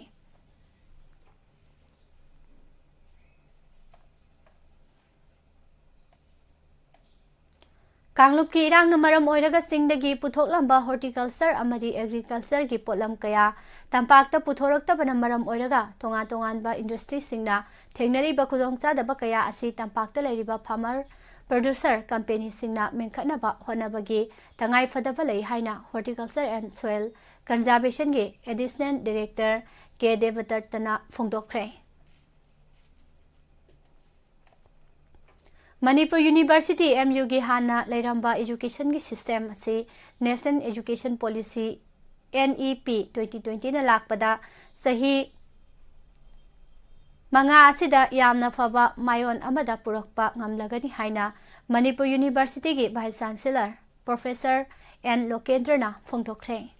ꯀꯥꯡꯂꯨꯞꯀꯤ ꯏꯔꯥꯡꯅ ꯃꯔꯝ ꯑꯣꯏꯔꯒ ꯆꯤꯡꯗꯒꯤ ꯄꯨꯊꯣꯛꯂꯝꯕ ꯍꯣꯔꯇꯤꯀꯜꯆꯔ ꯑꯃꯗꯤ ꯑꯦꯒ꯭ꯔꯤꯀꯜꯆꯔꯒꯤ ꯄꯣꯠꯂꯝ ꯀꯌꯥ ꯇꯝꯄꯥꯛꯇ ꯄꯨꯊꯣꯔꯛꯇꯕꯅ ꯃꯔꯝ ꯑꯣꯏꯔꯒ ꯇꯣꯉꯥꯟ ꯇꯣꯉꯥꯟꯕ ꯏꯟꯗꯁꯇ꯭ꯔꯤꯁꯤꯡꯅ ꯊꯦꯡꯅꯔꯤꯕ ꯈꯨꯗꯣꯡꯆꯥꯗꯕ ꯀꯌꯥ ꯑꯁꯤ ꯇꯝꯄꯥꯛꯇ ꯂꯩꯔꯤꯕ ꯐꯥꯔꯃꯔ ꯄ꯭ꯔꯣꯗ꯭ꯌꯨꯁꯔ ꯀꯝꯄꯦꯅꯤꯁꯤꯡꯅ ꯃꯦꯟꯈꯠꯅꯕ ꯍꯣꯠꯅꯕꯒꯤ ꯇꯉꯥꯏꯐꯗꯕ ꯂꯩ ꯍꯥꯏꯅ horticulture and soil ꯀꯟꯖꯔꯕꯦꯁꯟꯒꯤ additional director K ꯗꯦꯕꯗꯠꯇꯅ ꯐꯣꯡꯗꯣꯛꯈ꯭ꯔꯦ Manipur University MU gi hana leiramba education gi system asi National Education Policy NEP 2020 na lakpada sahi manga asida yamna faba mayon amada purakpa ngamlagani haina Manipur University gi Vice Chancellor Professor N Lokendrana phongthokre.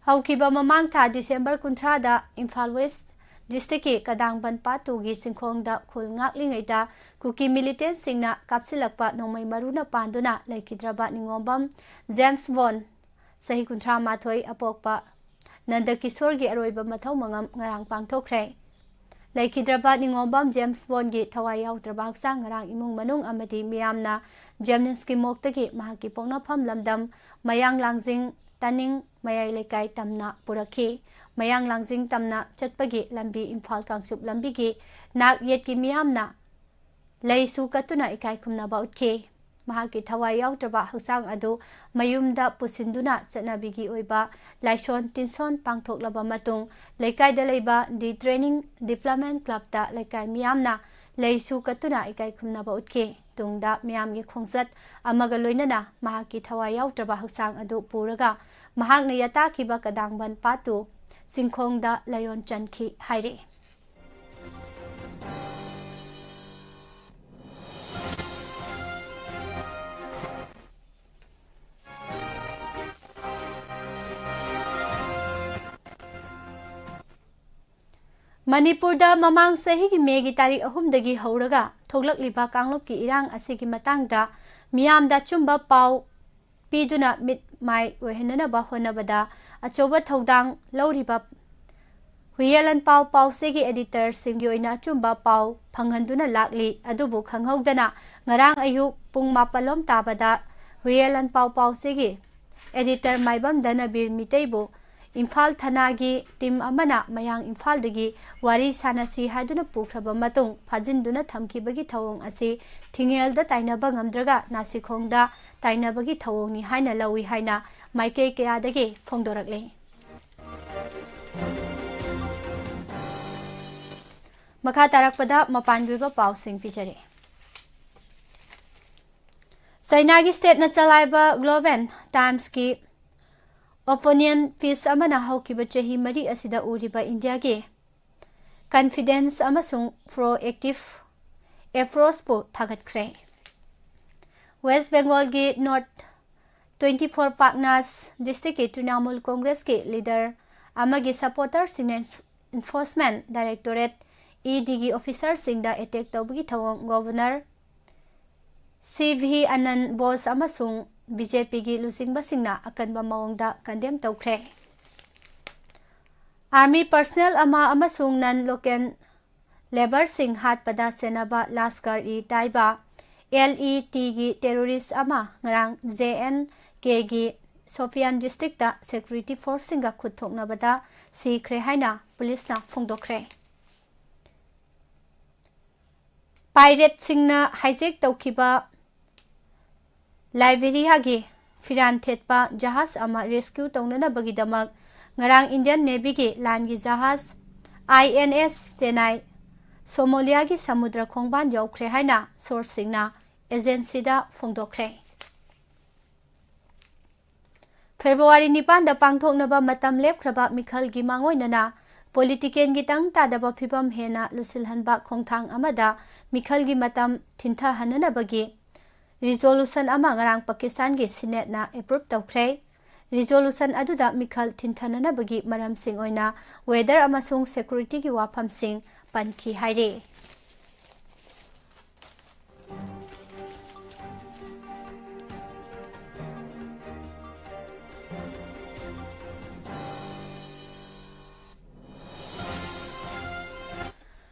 Haukiba mamang tha December 13 da Imphal West District ki Kadangban Patu gi Singkhong da khul ngaklingaita kuki militant singna kapsilakpa nomai maruna panduna laikidraba ningombam James Von sahi 13 apokpa Nanda Kishore gi aroiba mathau mangam ngarang pangthokre. Laikidraba ningombam James Bond gi thawai yaudraba haksang ngarang imung manung amadi miyamna Jamninski moktagi mahaki pongnafam lamdam mayang langjing taning mayai lekai tamna puraki mayang langjing tamna chatpagi lambi Imphal Kangsup lambi gi nak yet ki miyamna leisu katuna ikai khumna ba utke mahaki thawai yaudraba haksang adu mayumda pusinduna chanabigi oiba laison tinson pangthoklaba matung lekai da leiba di training development club ta lekai miyamna leisu katuna ikai khumna ba utke tungda miyam gi khongzat amaga loinana mahaki thawai yaudraba haksang adu puraga mahakna yata kiba Kadangban Patu Singkhong da Lairon Chanki haire. Manipur da mamang sahi gi megi tarik ahumdagi hauraga thoglakliba kanglop ki irang asigi matangda miyamda chumba pau piduna mit mai ohenana ba honabada achoba thodang lauriba huyelan pau pau segi editor singgi oina chumba pau phanghanduna lakli adubu khanghaudana ngarang ayu pung mapalom tabada huyelan pau pau segi editor maibam danabir miteibu Imphal Thanagi team amana mayang Imphal dagi wari sanasi haduna pukraba matung phajinduna thamkibagi thawong asi thingel da tainaba ngamdraga Nasikhong da tainabagi thawong ni haina lawi haina maike kaya dagi phongdorakle. Makha tarakpada mapanguiba pausing pijare. Sainagi state na chalaiba Global Times ki Opinion piece amana haukiba chahi mari asida uriba India ge confidence amasung proactive approach po thagatkre. West Bengal ge North 24 Parganas district ke Trinamool Congress ke leader amagi supporter sing enforcement directorate EDG officer sing da attack tawgi thawong governor CV Anand Bose amasung BJP gi lusingba singna akanba maungda condemn tawkre. Army personnel ama amasung nan local labor sing hatpada senaba Lashkar-e Taiba LET gi terrorist ama ngarang JNK gi Sofian district da security force singa khuthokna bada sikhre haina police na phongdokre. Pirate singna hijack tawkiba Liberia gi Firan Thetpa jahaz ama rescue taunana bagidamak ngarang Indian Navy gi land gi jahaz INS Chennai Somalia gi samudra khongban yaukhre haina source singna agency da phongdokre. February 9 da pangthoknaba matam lepkhraba mikhal gi mangoinana politician gi tang tadaba phibam hena lusilhanba khongthang amada mikhal gi matam thintha hanana bagi resolution ama ngarang Pakistan gi Senate na approve tawkre. Resolution aduda mikhal thintanana bagi maram sing oina weather amasung security gi wafam sing panki haire.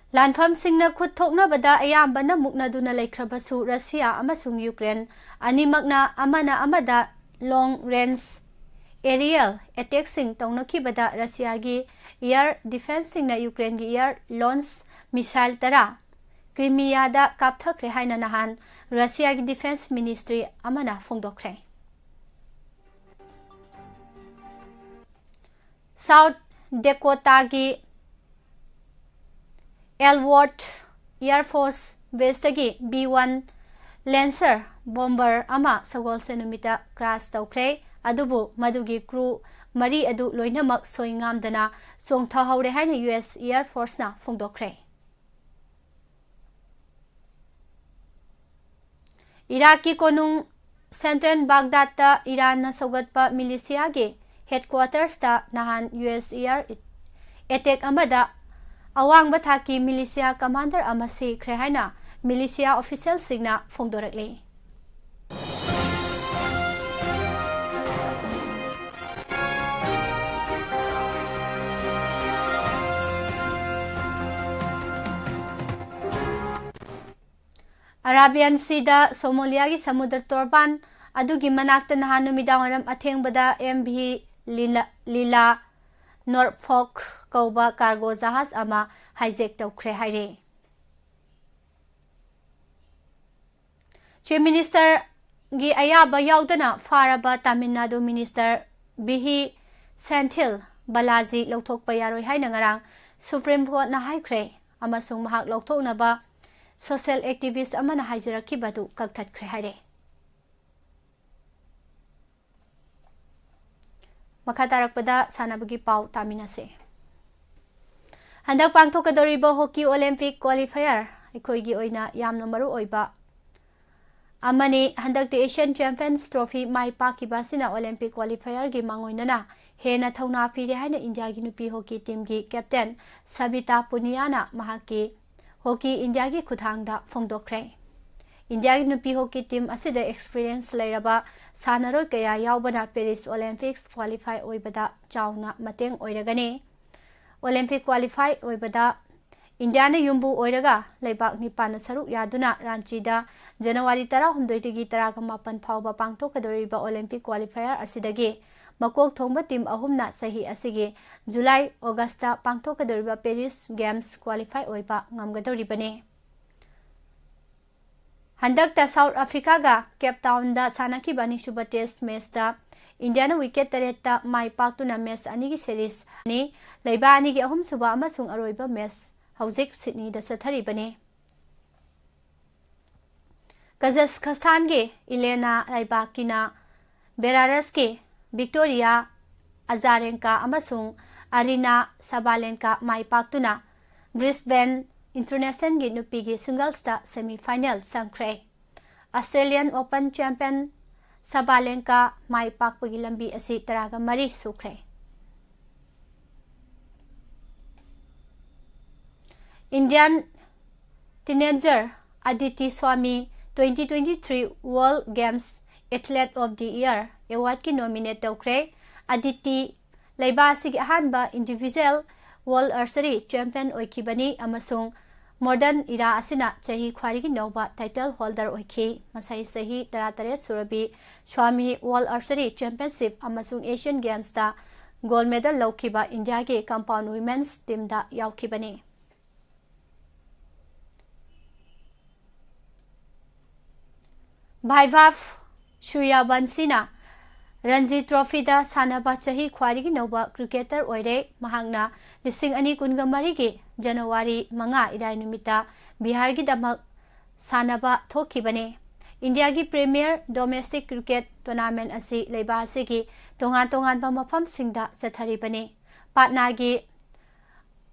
Lanfam singna khut thokna bada ayambana muknaduna laikhrabasu Russia amasung Ukraine animakna amana amada long range aerial attack sing taunaki bada Russia gi air defense singna Ukraine gi air launch missile tara Crimea da kapthakre haina nahan Russia gi defense ministry amana phongdokre. South Dakota gi Elwood Air Force बेसतगी B-1 Lancer bomber ama sagolse numita crash tawkhre adubu madugi crew mari adu loinamak soingamdana songtha haure haina US Air Force na phongdokhre. Iraqi konung Central Baghdad ta Iran na saugatpa militia ge headquarters ta nahan US Air attack amada awang bathaki militia commander amasi khre haina militia official signa phongdorakle. Arabian Sea da Somalia gi samudra torban adugi manakta nahan numidangaram athengbada MV Lila Norfolk kauba cargo jahaz ama hijack tawkhre haire. Chief Minister gi ayaba yaudana faraba Tamil Nadu Minister Bihi Senthil Balaji lauthokpa yaroi haina ngarang Supreme Court na haikre amasung mahak lauthoknaba social activist amana haijaraki badu kakthakre haire. Makatarakpada sanabagi pau taminase. Handak pangthokadoriba hockey Olympic qualifier ikoigi oina yamna maru oiba amani handak the Asian Champions Trophy mai pakiba sina Olympic qualifier gi mangoinana hena thauna pire haina India gi nupi hockey team gi captain Sabita Puniana mahaki hockey India gi khuthangda phongdokre. India gi nupi hockey team asida experience lairaba sanaroi kaya yaubana Paris Olympics qualify oibada chauna mateng oiragani. Olympic qualify oibada India na yumbu oiraga leibak nipana saruk yaduna Ranchi da January 13 18 phawba pangthokadoriba Olympic qualifier asidagi makok thongba team ahumna sahi asigi July Augusta pangthokadoriba Paris Games qualify oiba ngamgadoribane. Handakta South Africa ga Cape Town da sanaki bani suba test match da India na wicket taretta mai paktuna match anigi series ni leiba anigi ahum suba amasung aroiba match Hauzik Sydney da satharibane. Kazakhstan ge Elena Rybakina Belarus ge Victoria Azarenka amasung Arina Sabalenka mai paktuna Brisbane International ge nupi ge singles da semi-final sangkre. Australian Open champion Sabalenka mai pakpagi lambi asi taraga mari sukre. Indian teenager Aditi Swami 2023 World Games Athlete of the Year award ki nominate tawkre. Aditi leiba asigi ahanba individual World Archery champion oikibani amasung modern era asina chahi khwarigi nova title holder oiki. Masai sahi 13 surabi Swami World Archery Championship amasung Asian Games da gold medal laukiba India ge compound women's team da yaukibani. Vaibhav Suryavanshina Ranji Trophy da sanaba chahi khwarigi nova cricketer oire mahangna 2023 gi January 5 idai numita Bihar gi damak sanaba thokibane. India gi Premier Domestic Cricket Tournament asi leiba asigi tongan ba mafam singda chatharibane. Patna gi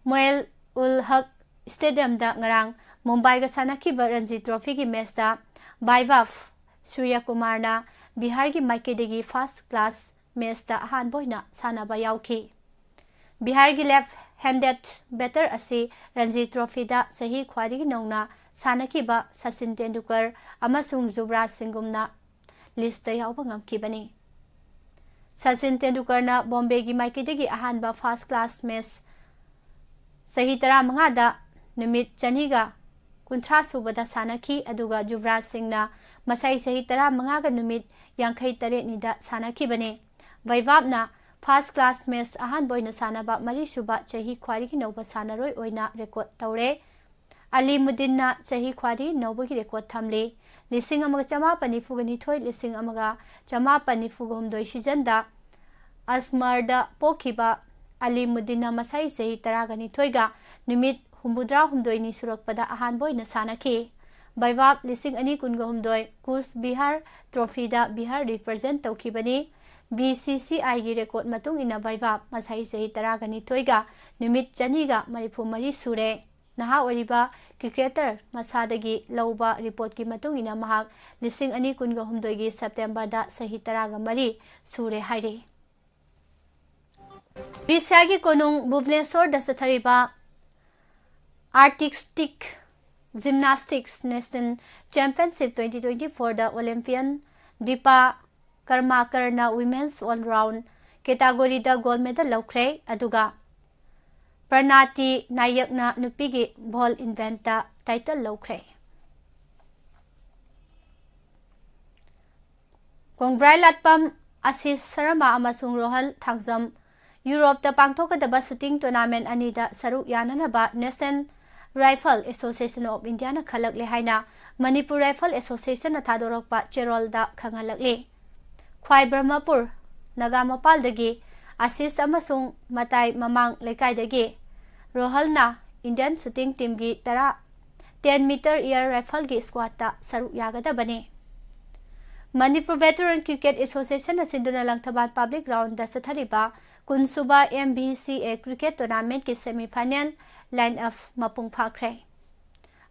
Moel ul Haq Stadium da ngarang Mumbai ga sanakiba Ranji Trophy gi match da Vaibhav Suryakumar na Bihar gi Maikedegi first class match da hanboina sanaba yauki. Bihar gi left-handed batter asi Ranji Trophy da sahi khwarigi nongna sanakiba Sachin Tendulkar amasung Yuvraj Singhumna list da yauba ngamkibani. Sachin Tendulkar na Bombay gi Maikedegi ahanba first class match sahi 15 da numit chaniga kunthra subada sanaki aduga Yuvraj Singh na masai sahi 15 ga numit yankhai tare ni da sanaki bane. Vaibhav na first class match ahan boina sanaba mari suba chahi khwari ki noba sanaroi oina record taure. Ali Muddin na chahi khwari noba ki record thamle. Lising amaga chama pani fugani thoi lising amaga chama pani fugum doi season da Asmar da pokiba Ali Muddin na masai sahi 13 thoi ga numit Humbudra humdoi ni surak pada ahan boina sanaki. Baivap lising ani kungahumdoi Kus Bihar Trophy da Bihar represent tawkibani BCCI gi record matung ina Baivap masai sei taragani toiga numit chaniga marifu mari sure naha oriba cricketer masadagi lauba report ki matung ina mahak lising ani kungahumdoi gi September da sahi taraga mari sure haire Bisagi konung Bhubaneswar da sathariba Artistic Gymnastics National Championship 2024 da Olympian Deepa Karmakar na Women's All-Round category da gold medal laukre aduga Pranati Nayak na nupigi ball inventa title laukre Kongbrai Latpam Asis Sarama amasung Rohal Thangzam Europe da pangthokadaba shooting tournament anida saruk yananaba National Rifle Association of India na khalakle haina Manipur Rifle Association na thadorokpa cherol da khangalakle Khwai Brahmapur Nagamapal dagi Asis amasung Matai Mamang Lekai dagi Rohal na Indian shooting team gi 10 meter air rifle gi squad ta saruk yagadabani Manipur Veteran Cricket Association na sinduna langthaban public ground da sathariba Kunsuba MBCA Cricket Tournament ki semi-final line-up mapung phakre.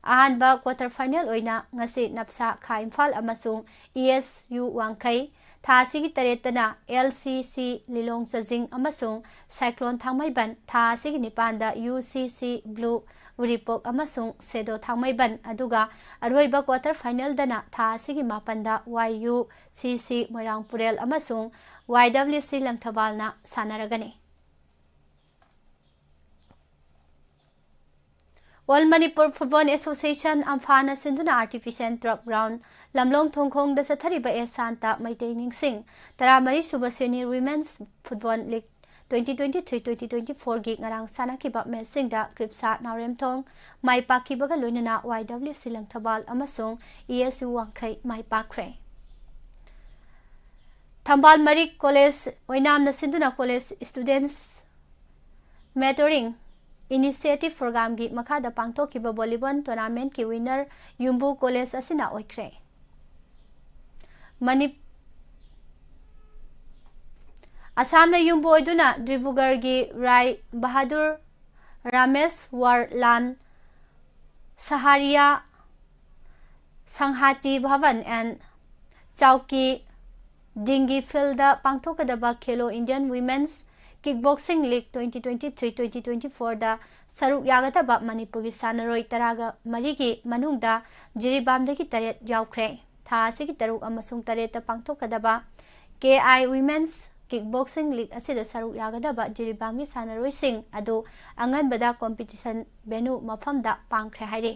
Ahanba quarter final oina ngasi napsa kha Imphal amasung ESU Wangkai tha sigi taretana LCC Lilong Sajing amasung Cyclone Thangmaiban tha sigi nipanda UCC Blue Uripok amasung Sedo Thangmaiban aduga aroiba quarter final dana tha sigi mapanda YUCC Moirangpurel amasung YWC Langthabalna sanaragani All Manipur Football Association Amphana Sinduna Artificial Turf Ground Lamlong Thongkhong da sathariba e Santa Maitei Ningsing Taramari Suba Senior Women's Football League 2023-2024 gi ngarang sanakiba matching da Kripsa Naremthong mai pakibaga loinana YWC Langthabal amasung ESU Wangkai mai pakre Thambal Marik College Oinam na Sinduna College Students Mentoring Initiative Program gi makada pangthokiba volleyball tournament ki winner Yumbu College asina oikre Assam na Yumbu oiduna Dribugar gi Rai Bahadur Ramesh Warlan Saharia Sanghati Bhavan and Chauki Dingi Filda pangthokadaba Khelo Indian Women's Kickboxing League 2023-2024 da saruk yagataba Manipur gi sanaroi taraga marigi manungda Jiribamdagi taret yaukre tha asigi taruk amasung tareta pangthokadaba KI Women's Kickboxing League asida saruk yagadaba Jiribamgi sanaroi sing adu anganbada competition venue mafamda pangkhre haire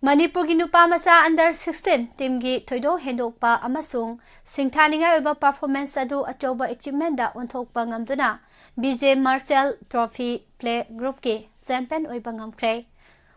Manipur gi nupa masa under 16 team gi thoidok hendokpa amasung singthaninga oba performance adu achoba achievement da onthokpa ngamduna BJ Marshall Trophy Play Group ki champion oiba ngamkre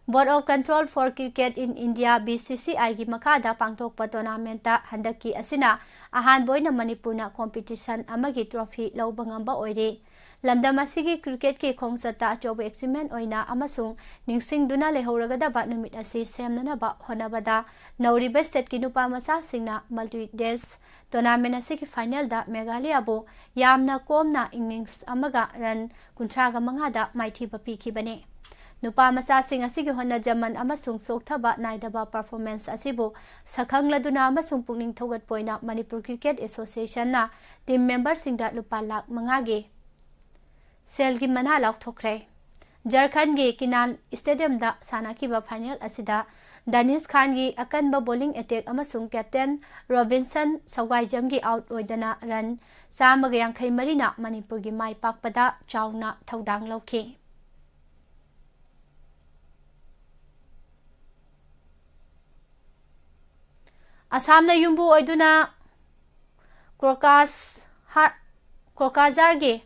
Board of Control for Cricket in India BCCI gi makada pangthokpa tournament ta handaki asina ahan boina Manipur na competition amagi trophy lawba ngamba oire Lamdam asigi cricket ki khongsata achoba achievement oina amasung ningsingduna lehoragadaba numit asi semnanaba honabada nauriba state ki nupa masa singna multi days tournament asigi final da Meghalaya bo yamna komna innings amaga run kuntraga mangada maithiba pikibane nupa masa sing asigi honna jaman amasung sokthaba naidaba performance asibu sakhangladuna amasung pungning thogat poina Manipur Cricket Association na team member singda lupa lakh mangage Selgi mana lauk thokre Jharkhand gi Kinan Stadium da sanakiba final asida Danish Khan gi akanba bowling attack amasung captain Robinson Sawai Jamgi out oidana run samaga yankhai marina Manipur gi mai pakpada chauna thodang lauki Assam na Yumbu oiduna Krokazar gi